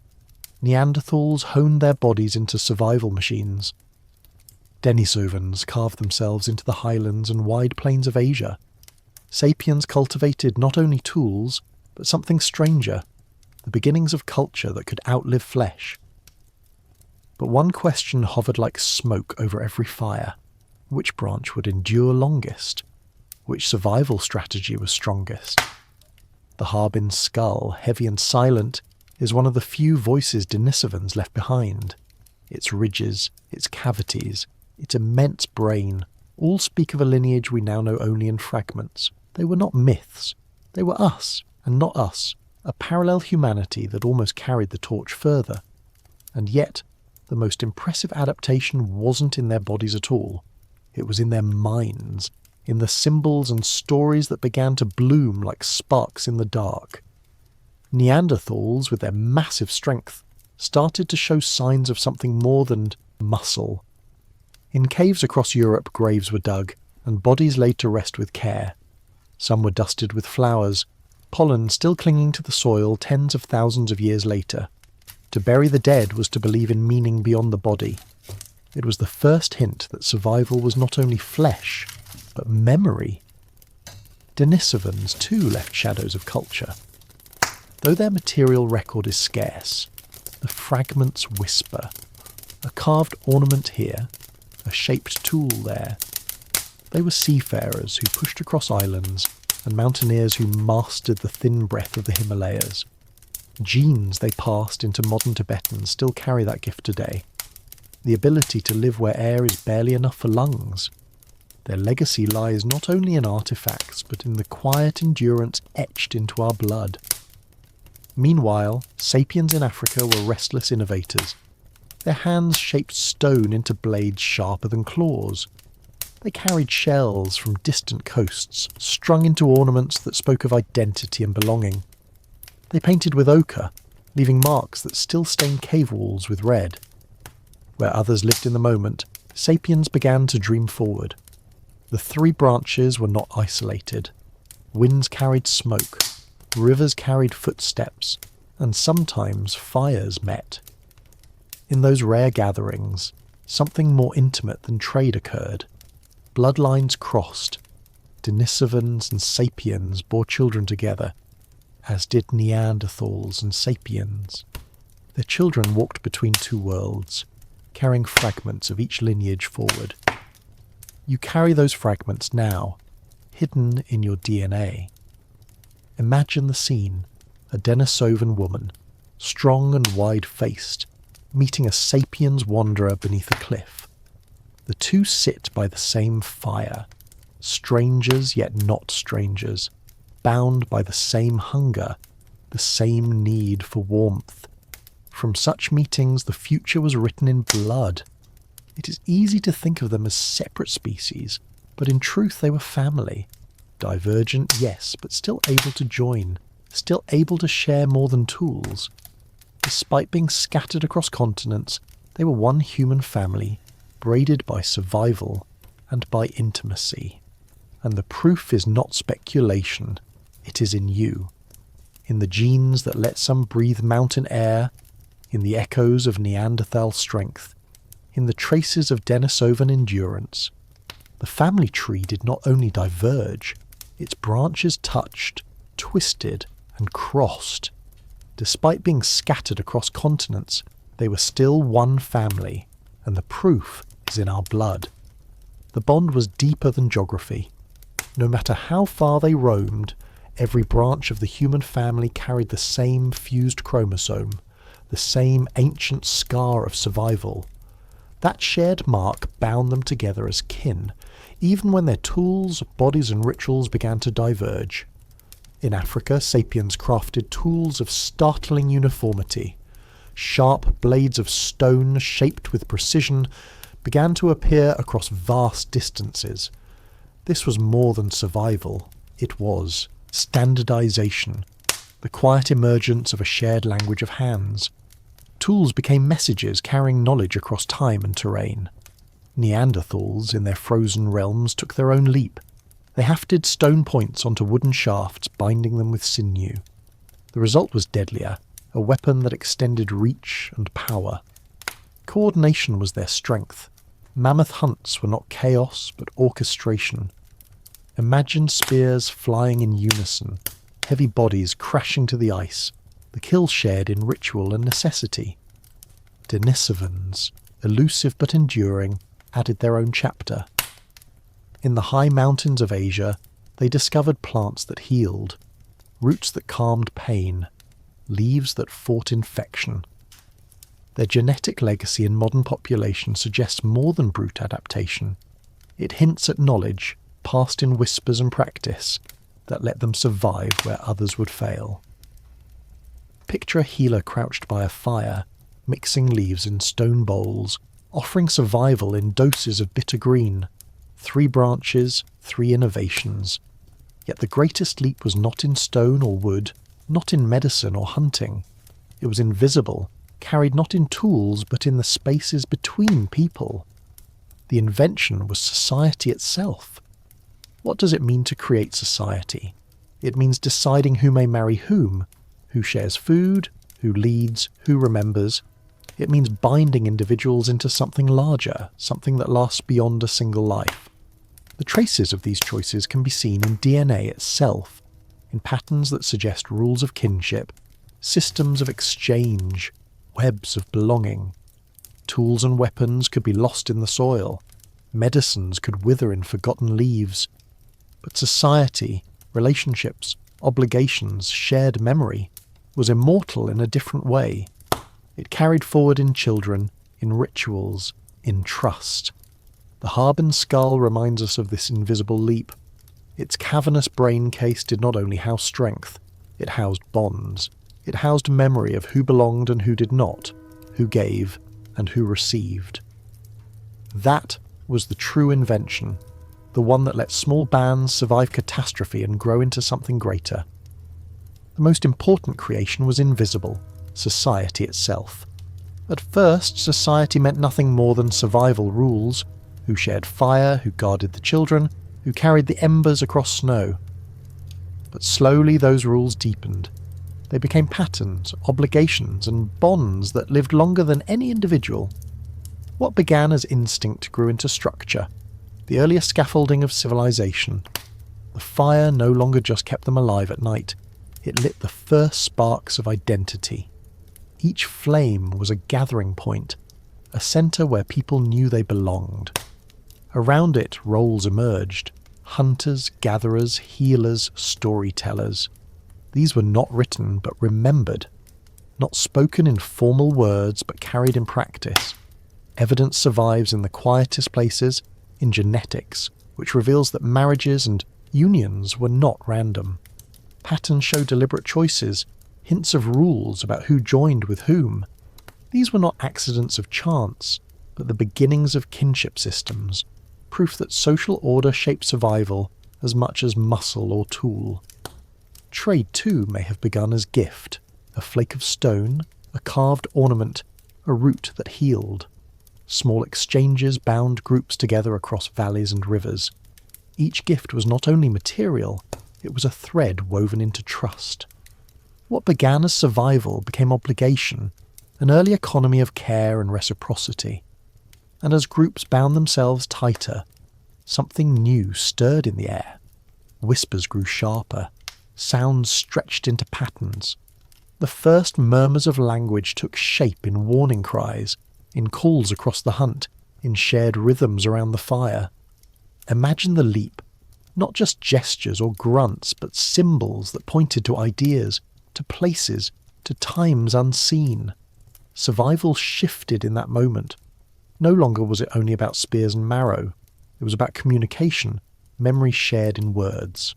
Neanderthals honed their bodies into survival machines. Denisovans carved themselves into the highlands and wide plains of Asia. Sapiens cultivated not only tools, but something stranger, the beginnings of culture that could outlive flesh. But one question hovered like smoke over every fire. Which branch would endure longest? Which survival strategy was strongest? The Harbin's skull, heavy and silent, is one of the few voices Denisovans left behind. Its ridges, its cavities, its immense brain, all speak of a lineage we now know only in fragments. They were not myths. They were us, and not us, a parallel humanity that almost carried the torch further. And yet, the most impressive adaptation wasn't in their bodies at all. It was in their minds, in the symbols and stories that began to bloom like sparks in the dark. Neanderthals, with their massive strength, started to show signs of something more than muscle. In caves across Europe, graves were dug, and bodies laid to rest with care. Some were dusted with flowers, pollen still clinging to the soil tens of thousands of years later. To bury the dead was to believe in meaning beyond the body. It was the first hint that survival was not only flesh, but memory. Denisovans too left shadows of culture. Though their material record is scarce, the fragments whisper. A carved ornament here, a shaped tool there. They were seafarers who pushed across islands, and mountaineers who mastered the thin breath of the Himalayas. Genes they passed into modern Tibetans still carry that gift today. The ability to live where air is barely enough for lungs. Their legacy lies not only in artifacts, but in the quiet endurance etched into our blood. Meanwhile, sapiens in Africa were restless innovators. Their hands shaped stone into blades sharper than claws. They carried shells from distant coasts, strung into ornaments that spoke of identity and belonging. They painted with ochre, leaving marks that still stain cave walls with red. Where others lived in the moment, sapiens began to dream forward. The three branches were not isolated. Winds carried smoke, rivers carried footsteps, and sometimes fires met. In those rare gatherings, something more intimate than trade occurred. Bloodlines crossed. Denisovans and sapiens bore children together, as did Neanderthals and sapiens. Their children walked between two worlds, carrying fragments of each lineage forward. You carry those fragments now, hidden in your DNA. Imagine the scene: a Denisovan woman, strong and wide-faced, meeting a sapiens wanderer beneath a cliff. The two sit by the same fire, strangers yet not strangers, bound by the same hunger, the same need for warmth. From such meetings the future was written in blood. It is easy to think of them as separate species, but in truth they were family. Divergent, yes, but still able to join, still able to share more than tools. Despite being scattered across continents, they were one human family, braided by survival and by intimacy. And the proof is not speculation, it is in you. In the genes that let some breathe mountain air, in the echoes of Neanderthal strength, in the traces of Denisovan endurance. The family tree did not only diverge, its branches touched, twisted, and crossed. Despite being scattered across continents, they were still one family, and the proof is in our blood. The bond was deeper than geography. No matter how far they roamed, every branch of the human family carried the same fused chromosome, the same ancient scar of survival. That shared mark bound them together as kin, even when their tools, bodies and rituals began to diverge. In Africa, sapiens crafted tools of startling uniformity. Sharp blades of stone, shaped with precision, began to appear across vast distances. This was more than survival. It was standardization, the quiet emergence of a shared language of hands. Tools became messages carrying knowledge across time and terrain. Neanderthals, in their frozen realms, took their own leap. They hafted stone points onto wooden shafts, binding them with sinew. The result was deadlier, a weapon that extended reach and power. Coordination was their strength. Mammoth hunts were not chaos, but orchestration. Imagine spears flying in unison, heavy bodies crashing to the ice, the kill shared in ritual and necessity. Denisovans, elusive but enduring, added their own chapter. In the high mountains of Asia, they discovered plants that healed, roots that calmed pain, leaves that fought infection. Their genetic legacy in modern population suggests more than brute adaptation. It hints at knowledge, passed in whispers and practice, that let them survive where others would fail. Picture a healer crouched by a fire, mixing leaves in stone bowls, offering survival in doses of bitter green. 3 branches, 3 innovations. Yet the greatest leap was not in stone or wood, not in medicine or hunting. It was invisible, carried not in tools but in the spaces between people. The invention was society itself. What does it mean to create society? It means deciding who may marry whom, who shares food, who leads, who remembers. It means binding individuals into something larger, something that lasts beyond a single life. The traces of these choices can be seen in DNA itself, in patterns that suggest rules of kinship, systems of exchange, webs of belonging. Tools and weapons could be lost in the soil. Medicines could wither in forgotten leaves. But society, relationships, obligations, shared memory, was immortal in a different way. It carried forward in children, in rituals, in trust. The Harbin skull reminds us of this invisible leap. Its cavernous brain case did not only house strength, it housed bonds. It housed memory of who belonged and who did not, who gave and who received. That was the true invention, the one that let small bands survive catastrophe and grow into something greater. The most important creation was invisible, society itself. At first, society meant nothing more than survival rules, who shared fire, who guarded the children, who carried the embers across snow. But slowly those rules deepened. They became patterns, obligations, and bonds that lived longer than any individual. What began as instinct grew into structure, the earliest scaffolding of civilization. The fire no longer just kept them alive at night, it lit the first sparks of identity. Each flame was a gathering point, a centre where people knew they belonged. Around it, roles emerged: hunters, gatherers, healers, storytellers. These were not written but remembered, not spoken in formal words but carried in practice. Evidence survives in the quietest places, in genetics, which reveals that marriages and unions were not random. Patterns show deliberate choices, hints of rules about who joined with whom. These were not accidents of chance, but the beginnings of kinship systems, proof that social order shaped survival as much as muscle or tool. Trade too may have begun as gift, a flake of stone, a carved ornament, a root that healed. Small exchanges bound groups together across valleys and rivers. Each gift was not only material, it was a thread woven into trust. What began as survival became obligation, an early economy of care and reciprocity. And as groups bound themselves tighter, something new stirred in the air. Whispers grew sharper, sounds stretched into patterns. The first murmurs of language took shape in warning cries, in calls across the hunt, in shared rhythms around the fire. Imagine the leap, not just gestures or grunts, but symbols that pointed to ideas, to places, to times unseen. Survival shifted in that moment. No longer was it only about spears and marrow. It was about communication, memory shared in words.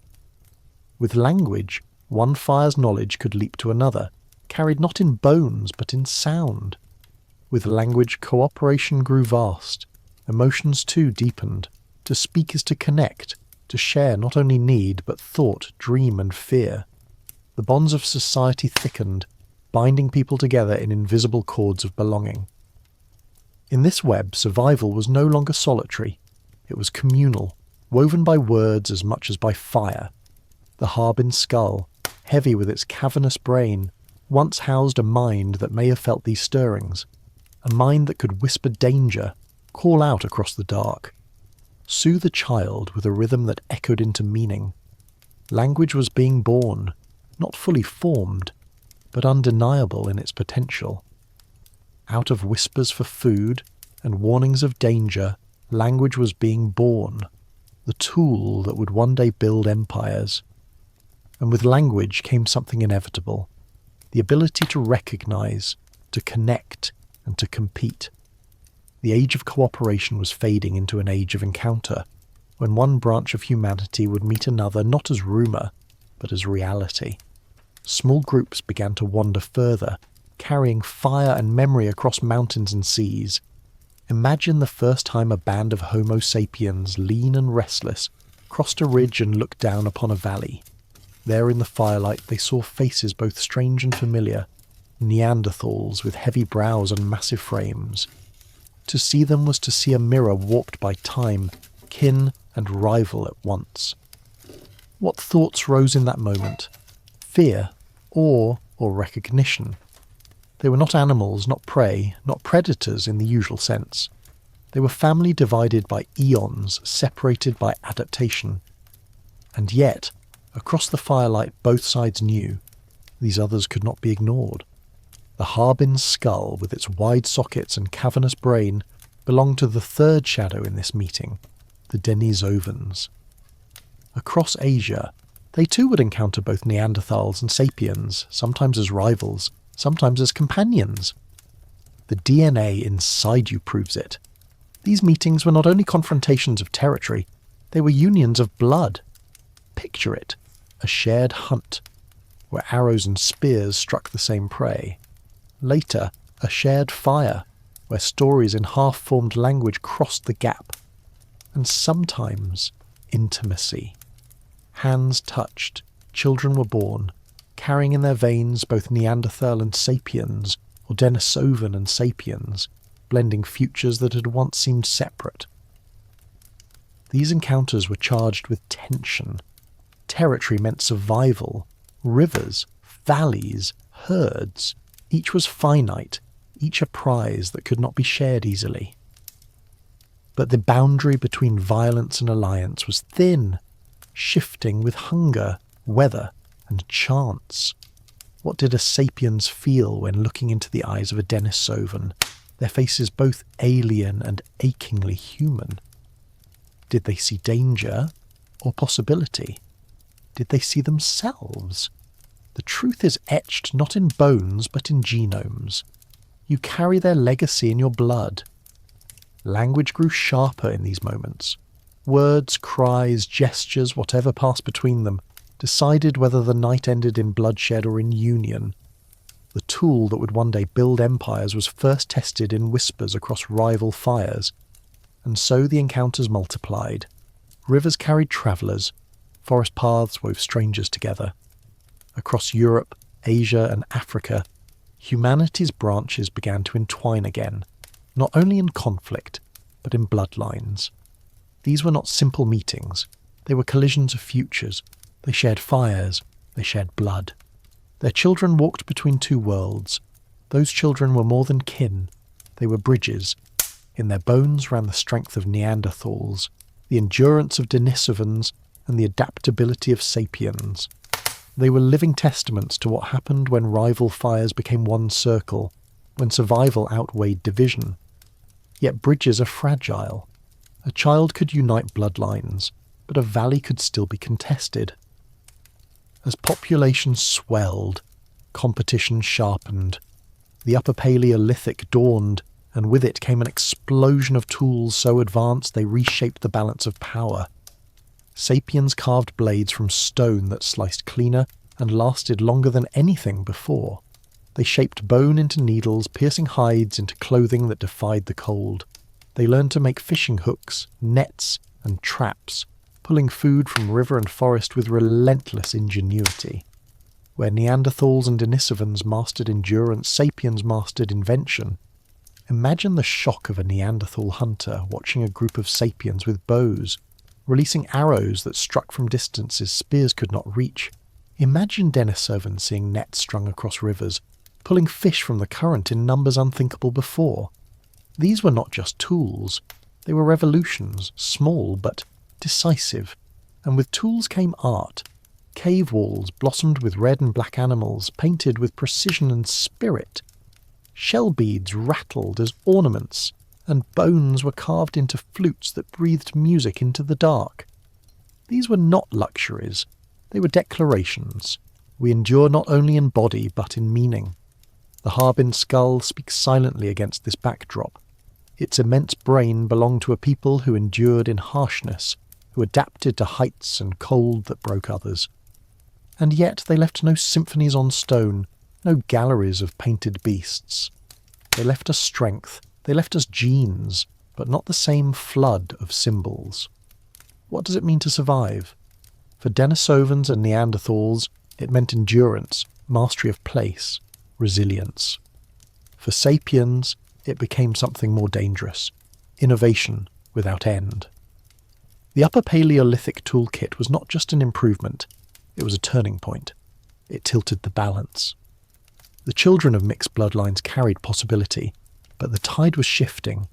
With language, one fire's knowledge could leap to another, carried not in bones but in sound. With language, cooperation grew vast. Emotions too deepened. To speak is to connect, to share not only need but thought, dream and fear. The bonds of society thickened, binding people together in invisible cords of belonging. In this web, survival was no longer solitary. It was communal, woven by words as much as by fire. The Harbin skull, heavy with its cavernous brain, once housed a mind that may have felt these stirrings, a mind that could whisper danger, call out across the dark, soothe a child with a rhythm that echoed into meaning. Language was being born, not fully formed, but undeniable in its potential. Out of whispers for food and warnings of danger, language was being born, the tool that would one day build empires. And with language came something inevitable, the ability to recognize, to connect, and to compete. The age of cooperation was fading into an age of encounter, when one branch of humanity would meet another not as rumour, but as reality. Small groups began to wander further, carrying fire and memory across mountains and seas. Imagine the first time a band of Homo sapiens, lean and restless, crossed a ridge and looked down upon a valley. There in the firelight they saw faces both strange and familiar, Neanderthals with heavy brows and massive frames. To see them was to see a mirror warped by time, kin and rival at once. What thoughts rose in that moment? Fear, awe, or recognition? They were not animals, not prey, not predators in the usual sense. They were family divided by eons, separated by adaptation. And yet, across the firelight both sides knew, these others could not be ignored. The Harbin skull, with its wide sockets and cavernous brain, belonged to the third shadow in this meeting, the Denisovans. Across Asia, they too would encounter both Neanderthals and sapiens, sometimes as rivals, sometimes as companions. The DNA inside you proves it. These meetings were not only confrontations of territory, they were unions of blood. Picture it, a shared hunt, where arrows and spears struck the same prey. Later, a shared fire, where stories in half-formed language crossed the gap. And sometimes, intimacy. Hands touched, children were born, carrying in their veins both Neanderthal and sapiens, or Denisovan and sapiens, blending futures that had once seemed separate. These encounters were charged with tension. Territory meant survival. Rivers, valleys, herds. Each was finite, each a prize that could not be shared easily. But the boundary between violence and alliance was thin, shifting with hunger, weather, and chance. What did a sapiens feel when looking into the eyes of a Denisovan, their faces both alien and achingly human? Did they see danger or possibility? Did they see themselves? The truth is etched not in bones but in genomes. You carry their legacy in your blood. Language grew sharper in these moments. Words, cries, gestures, whatever passed between them, decided whether the night ended in bloodshed or in union. The tool that would one day build empires was first tested in whispers across rival fires, and so the encounters multiplied. Rivers carried travellers, forest paths wove strangers together. Across Europe, Asia and Africa, humanity's branches began to entwine again, not only in conflict, but in bloodlines. These were not simple meetings. They were collisions of futures. They shared fires. They shared blood. Their children walked between two worlds. Those children were more than kin. They were bridges. In their bones ran the strength of Neanderthals, the endurance of Denisovans, and the adaptability of sapiens. They were living testaments to what happened when rival fires became one circle, when survival outweighed division. Yet bridges are fragile. A child could unite bloodlines, but a valley could still be contested. As populations swelled, competition sharpened. The Upper Paleolithic dawned, and with it came an explosion of tools so advanced they reshaped the balance of power. Sapiens carved blades from stone that sliced cleaner and lasted longer than anything before. They shaped bone into needles, piercing hides into clothing that defied the cold. They learned to make fishing hooks, nets, and traps, pulling food from river and forest with relentless ingenuity. Where Neanderthals and Denisovans mastered endurance, sapiens mastered invention. Imagine the shock of a Neanderthal hunter watching a group of sapiens with bows, releasing arrows that struck from distances spears could not reach. Imagine Denisovan seeing nets strung across rivers, pulling fish from the current in numbers unthinkable before. These were not just tools, they were revolutions, small but decisive. And with tools came art. Cave walls blossomed with red and black animals, painted with precision and spirit. Shell beads rattled as ornaments, and bones were carved into flutes that breathed music into the dark. These were not luxuries, they were declarations. We endure not only in body but in meaning. The Harbin skull speaks silently against this backdrop. Its immense brain belonged to a people who endured in harshness, who adapted to heights and cold that broke others. And yet they left no symphonies on stone, no galleries of painted beasts. They left us strength, they left us genes, but not the same flood of symbols. What does it mean to survive? For Denisovans and Neanderthals, it meant endurance, mastery of place, resilience. For sapiens, it became something more dangerous, innovation without end. The Upper Paleolithic toolkit was not just an improvement, it was a turning point. It tilted the balance. The children of mixed bloodlines carried possibility, but the tide was shifting.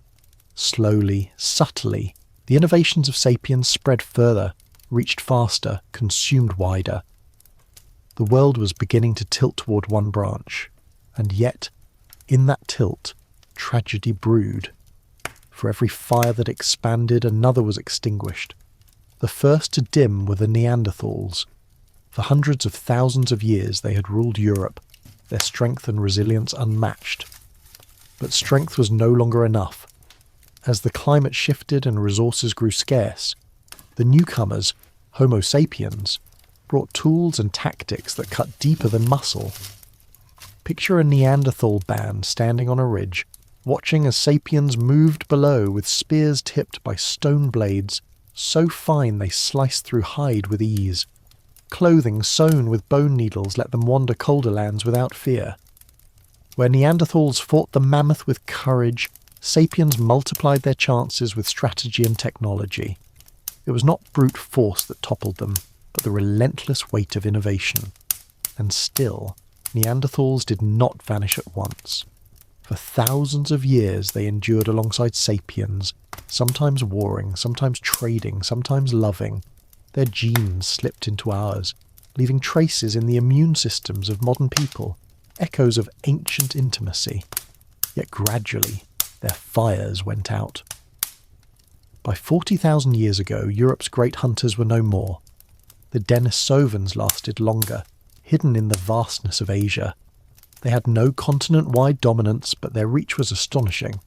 Slowly, subtly, the innovations of sapiens spread further, reached faster, consumed wider. The world was beginning to tilt toward one branch, and yet, in that tilt, tragedy brewed. For every fire that expanded, another was extinguished. The first to dim were the Neanderthals. For hundreds of thousands of years they had ruled Europe, their strength and resilience unmatched. But strength was no longer enough. As the climate shifted and resources grew scarce, the newcomers, Homo sapiens, brought tools and tactics that cut deeper than muscle. Picture a Neanderthal band standing on a ridge, watching as sapiens moved below with spears tipped by stone blades, so fine they sliced through hide with ease. Clothing sewn with bone needles let them wander colder lands without fear. Where Neanderthals fought the mammoth with courage, sapiens multiplied their chances with strategy and technology. It was not brute force that toppled them, but the relentless weight of innovation. And still, Neanderthals did not vanish at once. For thousands of years they endured alongside sapiens, sometimes warring, sometimes trading, sometimes loving. Their genes slipped into ours, leaving traces in the immune systems of modern people, echoes of ancient intimacy. Yet gradually, their fires went out. By 40,000 years ago, Europe's great hunters were no more. The Denisovans lasted longer, hidden in the vastness of Asia. They had no continent-wide dominance, but their reach was astonishing.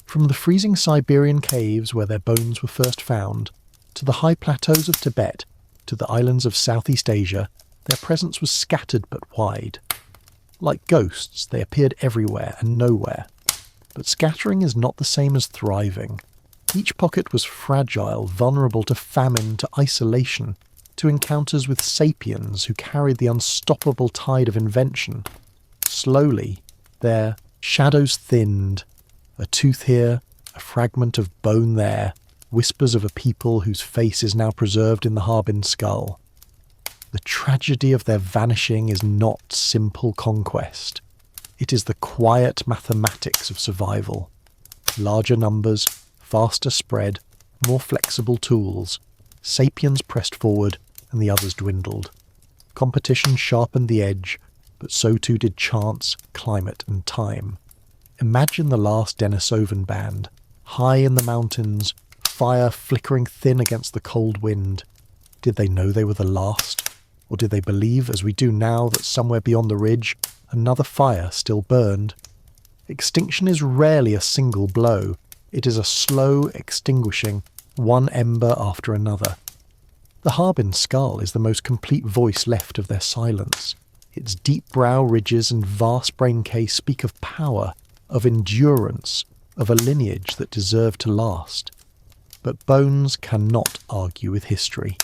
From the freezing Siberian caves where their bones were first found, to the high plateaus of Tibet, to the islands of Southeast Asia, their presence was scattered but wide. Like ghosts, they appeared everywhere and nowhere. But scattering is not the same as thriving. Each pocket was fragile, vulnerable to famine, to isolation, to encounters with sapiens who carried the unstoppable tide of invention. Slowly, their shadows thinned, a tooth here, a fragment of bone there, whispers of a people whose face is now preserved in the Harbin skull. The tragedy of their vanishing is not simple conquest. It is the quiet mathematics of survival. Larger numbers, faster spread, more flexible tools. Sapiens pressed forward and the others dwindled. Competition sharpened the edge, but so too did chance, climate and time. Imagine the last Denisovan band, high in the mountains, fire flickering thin against the cold wind. Did they know they were the last? Or did they believe, as we do now, that somewhere beyond the ridge, another fire still burned? Extinction is rarely a single blow. It is a slow extinguishing, one ember after another. The Harbin skull is the most complete voice left of their silence. Its deep brow ridges and vast brain case speak of power, of endurance, of a lineage that deserved to last. But bones cannot argue with history.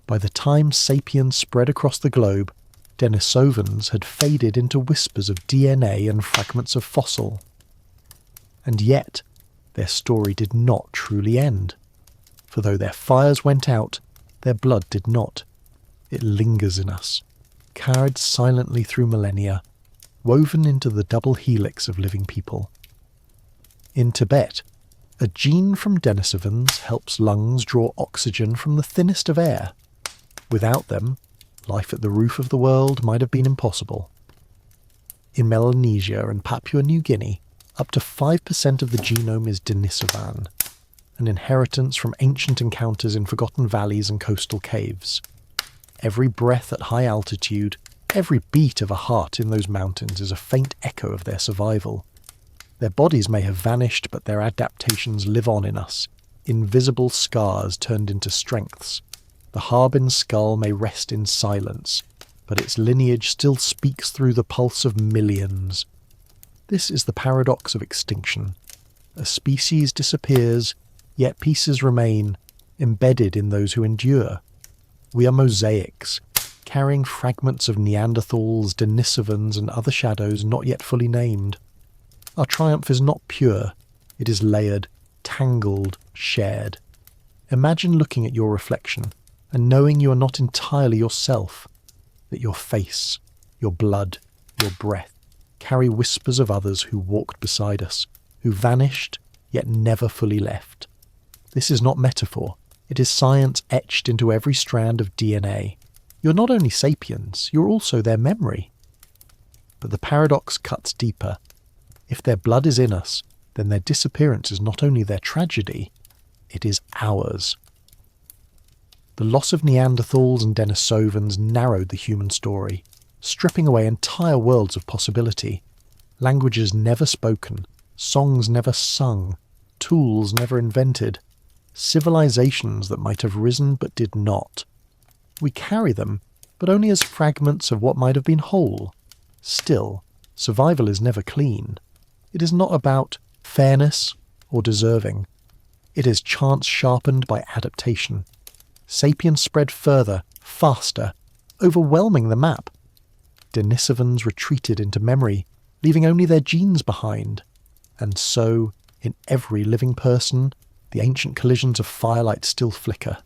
By the time sapiens spread across the globe, Denisovans had faded into whispers of DNA and fragments of fossil. And yet, their story did not truly end. For though their fires went out, their blood did not. It lingers in us, carried silently through millennia, woven into the double helix of living people. In Tibet, a gene from Denisovans helps lungs draw oxygen from the thinnest of air. Without them, life at the roof of the world might have been impossible. In Melanesia and Papua New Guinea, up to 5% of the genome is Denisovan, an inheritance from ancient encounters in forgotten valleys and coastal caves. Every breath at high altitude, every beat of a heart in those mountains is a faint echo of their survival. Their bodies may have vanished, but their adaptations live on in us, invisible scars turned into strengths. The Harbin skull may rest in silence, but its lineage still speaks through the pulse of millions. This is the paradox of extinction. A species disappears, yet pieces remain, embedded in those who endure. We are mosaics, carrying fragments of Neanderthals, Denisovans, and other shadows not yet fully named. Our triumph is not pure, it is layered, tangled, shared. Imagine looking at your reflection and knowing you are not entirely yourself, that your face, your blood, your breath carry whispers of others who walked beside us, who vanished yet never fully left. This is not metaphor, it is science etched into every strand of DNA. You're not only sapiens, you're also their memory. But the paradox cuts deeper. If their blood is in us, then their disappearance is not only their tragedy, it is ours. The loss of Neanderthals and Denisovans narrowed the human story, stripping away entire worlds of possibility. Languages never spoken, songs never sung, tools never invented, civilizations that might have risen but did not. We carry them, but only as fragments of what might have been whole. Still, survival is never clean. It is not about fairness or deserving. It is chance sharpened by adaptation. Sapiens spread further, faster, overwhelming the map. Denisovans retreated into memory, leaving only their genes behind. And so, in every living person, the ancient collisions of firelight still flicker.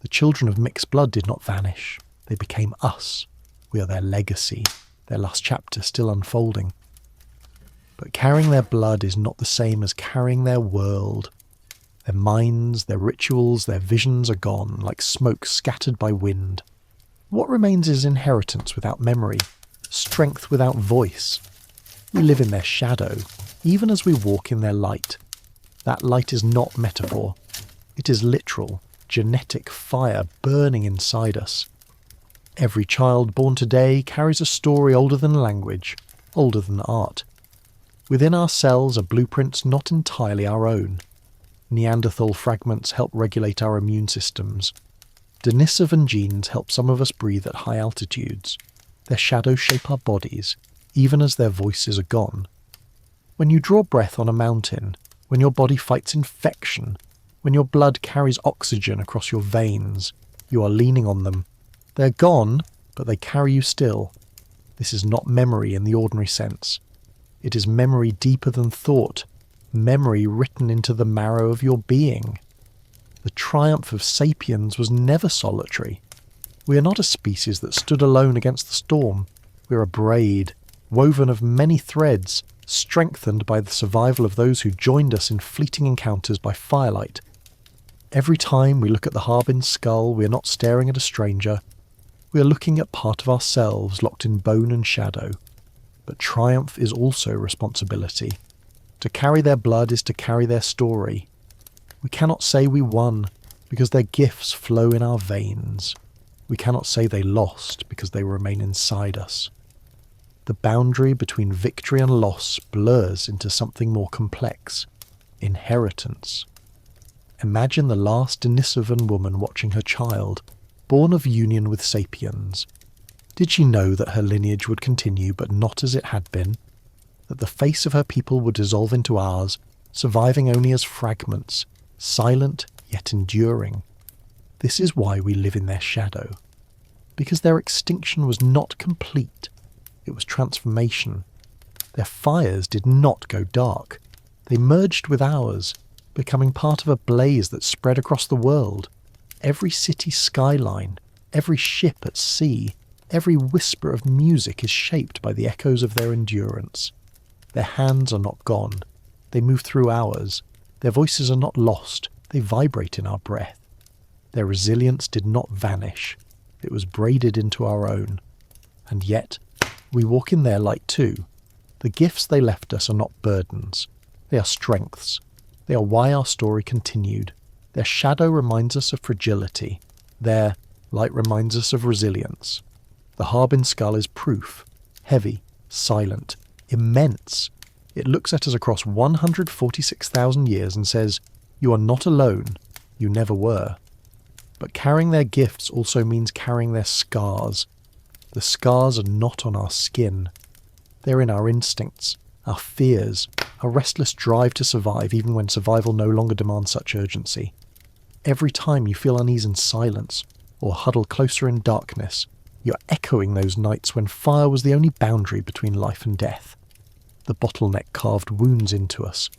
The children of mixed blood did not vanish. They became us. We are their legacy, their last chapter still unfolding. But carrying their blood is not the same as carrying their world. Their minds, their rituals, their visions are gone, like smoke scattered by wind. What remains is inheritance without memory, strength without voice. We live in their shadow, even as we walk in their light. That light is not metaphor. It is literal, genetic fire burning inside us. Every child born today carries a story older than language, older than art. Within our cells are blueprints not entirely our own. Neanderthal fragments help regulate our immune systems. Denisovan genes help some of us breathe at high altitudes. Their shadows shape our bodies, even as their voices are gone. When you draw breath on a mountain, when your body fights infection, when your blood carries oxygen across your veins, you are leaning on them. They're gone, but they carry you still. This is not memory in the ordinary sense. It is memory deeper than thought, memory written into the marrow of your being. The triumph of sapiens was never solitary. We are not a species that stood alone against the storm. We are a braid, woven of many threads, strengthened by the survival of those who joined us in fleeting encounters by firelight. Every time we look at the Harbin skull, we are not staring at a stranger. We are looking at part of ourselves locked in bone and shadow. But triumph is also responsibility. To carry their blood is to carry their story. We cannot say we won, because their gifts flow in our veins. We cannot say they lost, because they remain inside us. The boundary between victory and loss blurs into something more complex. Inheritance. Imagine the last Denisovan woman watching her child, born of union with sapiens. Did she know that her lineage would continue, but not as it had been? That the face of her people would dissolve into ours, surviving only as fragments, silent yet enduring? This is why we live in their shadow. Because their extinction was not complete, it was transformation. Their fires did not go dark. They merged with ours, becoming part of a blaze that spread across the world. Every city skyline, every ship at sea, every whisper of music is shaped by the echoes of their endurance. Their hands are not gone. They move through ours. Their voices are not lost. They vibrate in our breath. Their resilience did not vanish. It was braided into our own. And yet, we walk in their light too. The gifts they left us are not burdens. They are strengths. They are why our story continued. Their shadow reminds us of fragility. Their light reminds us of resilience. The Harbin skull is proof. Heavy, silent, immense. It looks at us across 146,000 years and says, "You are not alone. You never were." But carrying their gifts also means carrying their scars. The scars are not on our skin. They're in our instincts, our fears, our restless drive to survive even when survival no longer demands such urgency. Every time you feel unease in silence, or huddle closer in darkness, you're echoing those nights when fire was the only boundary between life and death. The bottleneck carved wounds into us.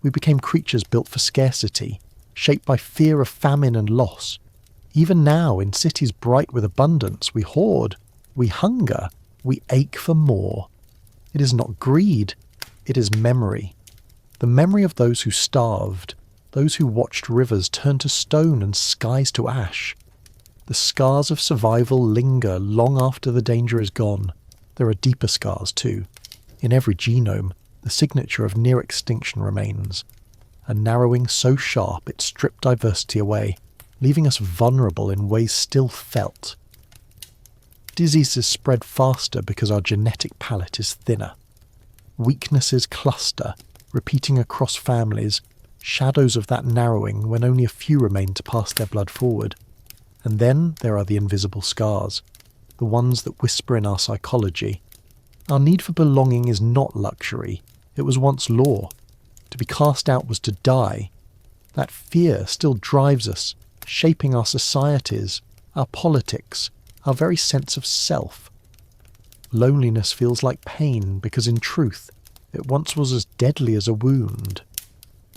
We became creatures built for scarcity, shaped by fear of famine and loss. Even now, in cities bright with abundance, we hoard, we hunger, we ache for more. It is not greed, it is memory. The memory of those who starved, those who watched rivers turn to stone and skies to ash. The scars of survival linger long after the danger is gone. There are deeper scars too. In every genome, the signature of near extinction remains. A narrowing so sharp it stripped diversity away, leaving us vulnerable in ways still felt. Diseases spread faster because our genetic palette is thinner. Weaknesses cluster, repeating across families, shadows of that narrowing when only a few remain to pass their blood forward. And then there are the invisible scars, the ones that whisper in our psychology. Our need for belonging is not luxury, it was once law. To be cast out was to die. That fear still drives us, shaping our societies, our politics, our very sense of self. Loneliness feels like pain because in truth, it once was as deadly as a wound.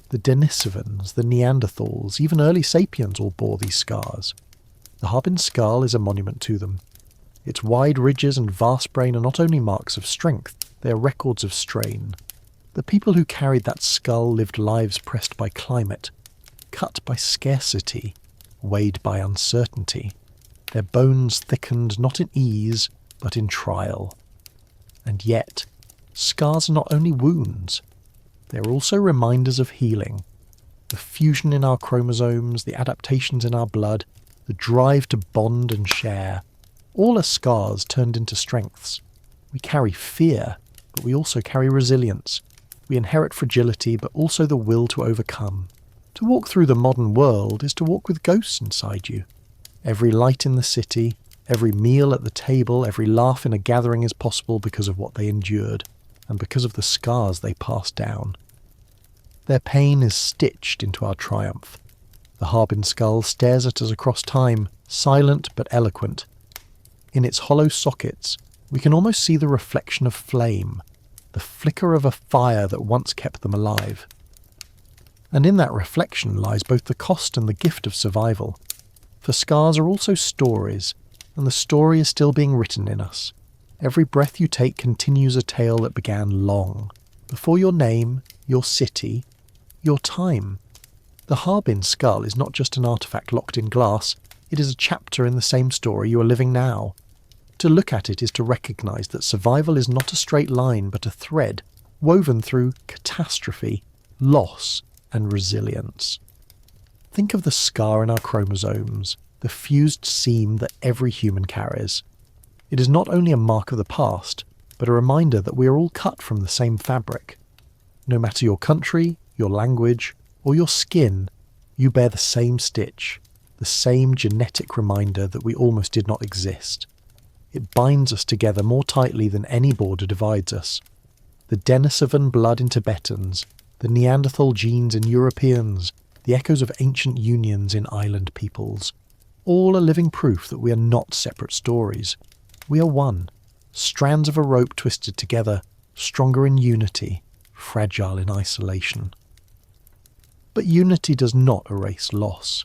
The Denisovans, the Neanderthals, even early sapiens all bore these scars. The Harbin skull is a monument to them. Its wide ridges and vast brain are not only marks of strength, they are records of strain. The people who carried that skull lived lives pressed by climate, cut by scarcity, weighed by uncertainty. Their bones thickened not in ease, but in trial. And yet, scars are not only wounds, they are also reminders of healing. The fusion in our chromosomes, the adaptations in our blood, the drive to bond and share, all are scars turned into strengths. We carry fear, but we also carry resilience. We inherit fragility, but also the will to overcome. To walk through the modern world is to walk with ghosts inside you. Every light in the city, every meal at the table, every laugh in a gathering is possible because of what they endured, and because of the scars they passed down. Their pain is stitched into our triumph. The Harbin skull stares at us across time, silent but eloquent. In its hollow sockets, we can almost see the reflection of flame, the flicker of a fire that once kept them alive. And in that reflection lies both the cost and the gift of survival. For scars are also stories, and the story is still being written in us. Every breath you take continues a tale that began long, before your name, your city, your time. The Harbin skull is not just an artifact locked in glass, it is a chapter in the same story you are living now. To look at it is to recognise that survival is not a straight line but a thread, woven through catastrophe, loss, and resilience. Think of the scar in our chromosomes, the fused seam that every human carries. It is not only a mark of the past, but a reminder that we are all cut from the same fabric. No matter your country, your language, or your skin, you bear the same stitch, the same genetic reminder that we almost did not exist. It binds us together more tightly than any border divides us. The Denisovan blood in Tibetans, the Neanderthal genes in Europeans, the echoes of ancient unions in island peoples, all are living proof that we are not separate stories. We are one, strands of a rope twisted together, stronger in unity, fragile in isolation. But unity does not erase loss.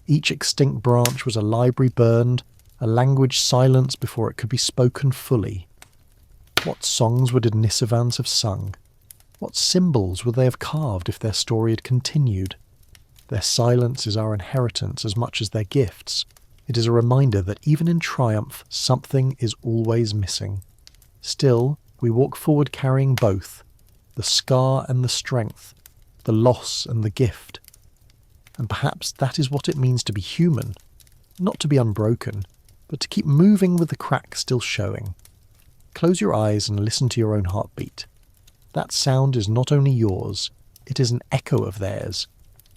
Each extinct branch was a library burned, a language silenced before it could be spoken fully. What songs would Denisovans have sung? What symbols would they have carved if their story had continued? Their silence is our inheritance as much as their gifts. It is a reminder that even in triumph, something is always missing. Still, we walk forward carrying both, the scar and the strength, the loss and the gift. And perhaps that is what it means to be human, not to be unbroken, but to keep moving with the crack still showing. Close your eyes and listen to your own heartbeat. That sound is not only yours, it is an echo of theirs.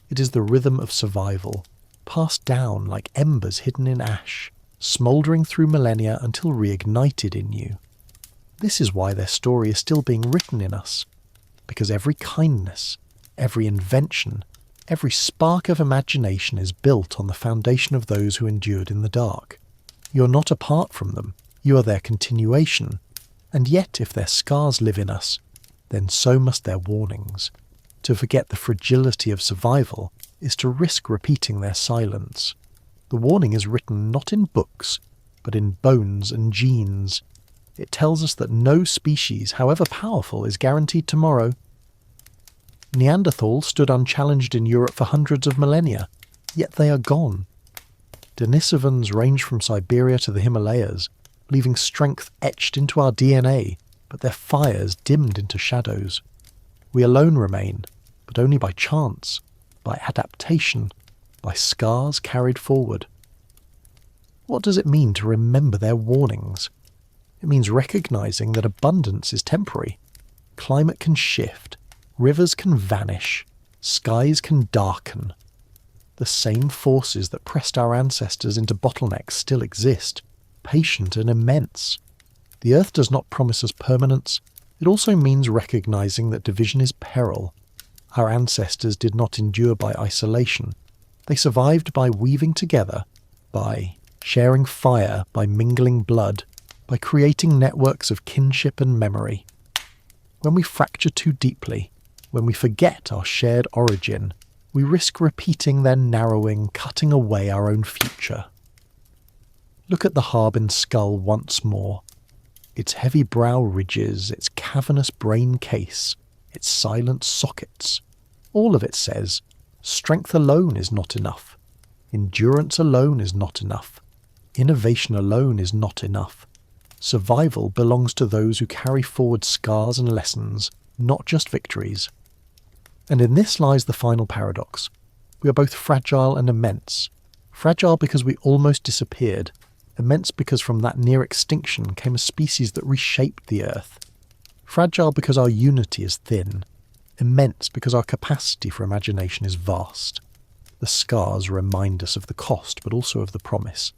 It is the rhythm of survival, passed down like embers hidden in ash, smouldering through millennia until reignited in you. This is why their story is still being written in us, because every kindness, every invention, every spark of imagination is built on the foundation of those who endured in the dark. You are not apart from them, you are their continuation, and yet if their scars live in us, then so must their warnings. To forget the fragility of survival is to risk repeating their silence. The warning is written not in books, but in bones and genes. It tells us that no species, however powerful, is guaranteed tomorrow. Neanderthals stood unchallenged in Europe for hundreds of millennia, yet they are gone. Denisovans range from Siberia to the Himalayas, leaving strength etched into our DNA, but their fires dimmed into shadows. We alone remain, but only by chance, by adaptation, by scars carried forward. What does it mean to remember their warnings? It means recognizing that abundance is temporary. Climate can shift, rivers can vanish, skies can darken. The same forces that pressed our ancestors into bottlenecks still exist, patient and immense. The earth does not promise us permanence. It also means recognizing that division is peril. Our ancestors did not endure by isolation. They survived by weaving together, by sharing fire, by mingling blood, by creating networks of kinship and memory. When we fracture too deeply, when we forget our shared origin, we risk repeating their narrowing, cutting away our own future. Look at the Harbin skull once more. Its heavy brow ridges, its cavernous brain case, its silent sockets. All of it says, strength alone is not enough. Endurance alone is not enough. Innovation alone is not enough. Survival belongs to those who carry forward scars and lessons, not just victories. And in this lies the final paradox. We are both fragile and immense. Fragile because we almost disappeared. Immense because from that near extinction came a species that reshaped the earth. Fragile because our unity is thin. Immense because our capacity for imagination is vast. The scars remind us of the cost, but also of the promise.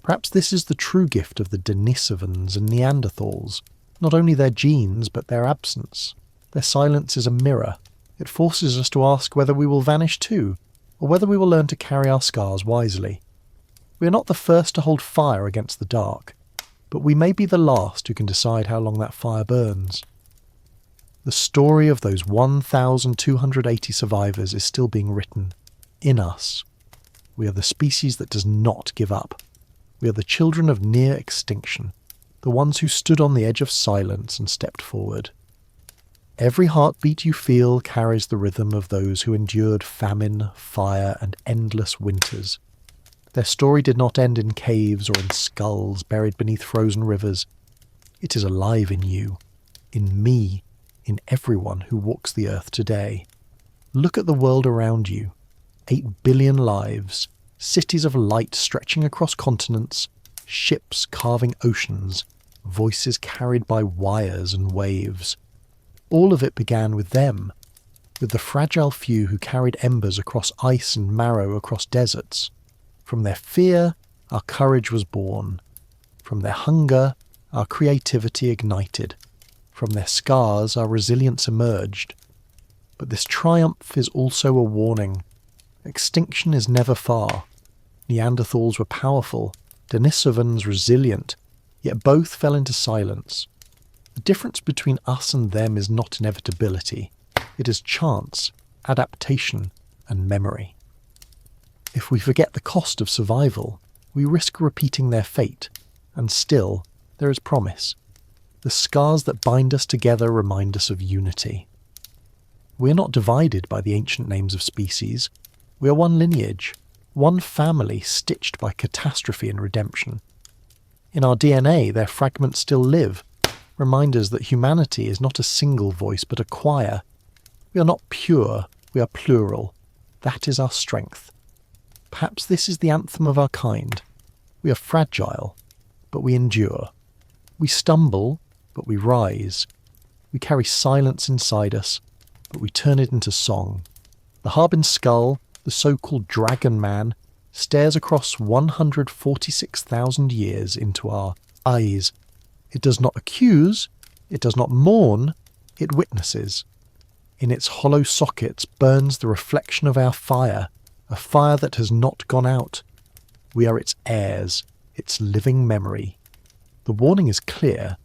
Perhaps this is the true gift of the Denisovans and Neanderthals. Not only their genes, but their absence. Their silence is a mirror. It forces us to ask whether we will vanish too, or whether we will learn to carry our scars wisely. We are not the first to hold fire against the dark, but we may be the last who can decide how long that fire burns. The story of those 1,280 survivors is still being written, in us. We are the species that does not give up. We are the children of near extinction, the ones who stood on the edge of silence and stepped forward. Every heartbeat you feel carries the rhythm of those who endured famine, fire, and endless winters. Their story did not end in caves or in skulls buried beneath frozen rivers. It is alive in you, in me, in everyone who walks the earth today. Look at the world around you. 8 billion lives, cities of light stretching across continents, ships carving oceans, voices carried by wires and waves. All of it began with them, with the fragile few who carried embers across ice and marrow across deserts. From their fear, our courage was born. From their hunger, our creativity ignited. From their scars, our resilience emerged. But this triumph is also a warning. Extinction is never far. Neanderthals were powerful, Denisovans resilient, yet both fell into silence. The difference between us and them is not inevitability. It is chance, adaptation, and memory. If we forget the cost of survival, we risk repeating their fate, and still, there is promise. The scars that bind us together remind us of unity. We are not divided by the ancient names of species. We are one lineage, one family stitched by catastrophe and redemption. In our DNA, their fragments still live, reminders that humanity is not a single voice but a choir. We are not pure, we are plural. That is our strength. Perhaps this is the anthem of our kind. We are fragile, but we endure. We stumble, but we rise. We carry silence inside us, but we turn it into song. The Harbin skull, the so-called dragon man, stares across 146,000 years into our eyes. It does not accuse, it does not mourn, it witnesses. In its hollow sockets burns the reflection of our fire, a fire that has not gone out. We are its heirs, its living memory. The warning is clear.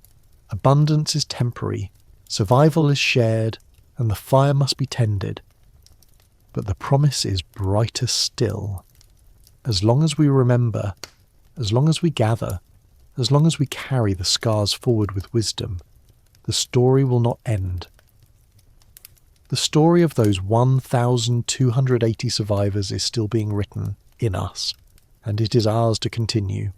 Abundance is temporary, survival is shared, and the fire must be tended. But the promise is brighter still. As long as we remember, as long as we gather, as long as we carry the scars forward with wisdom, the story will not end. The story of those 1,280 survivors is still being written in us, and it is ours to continue.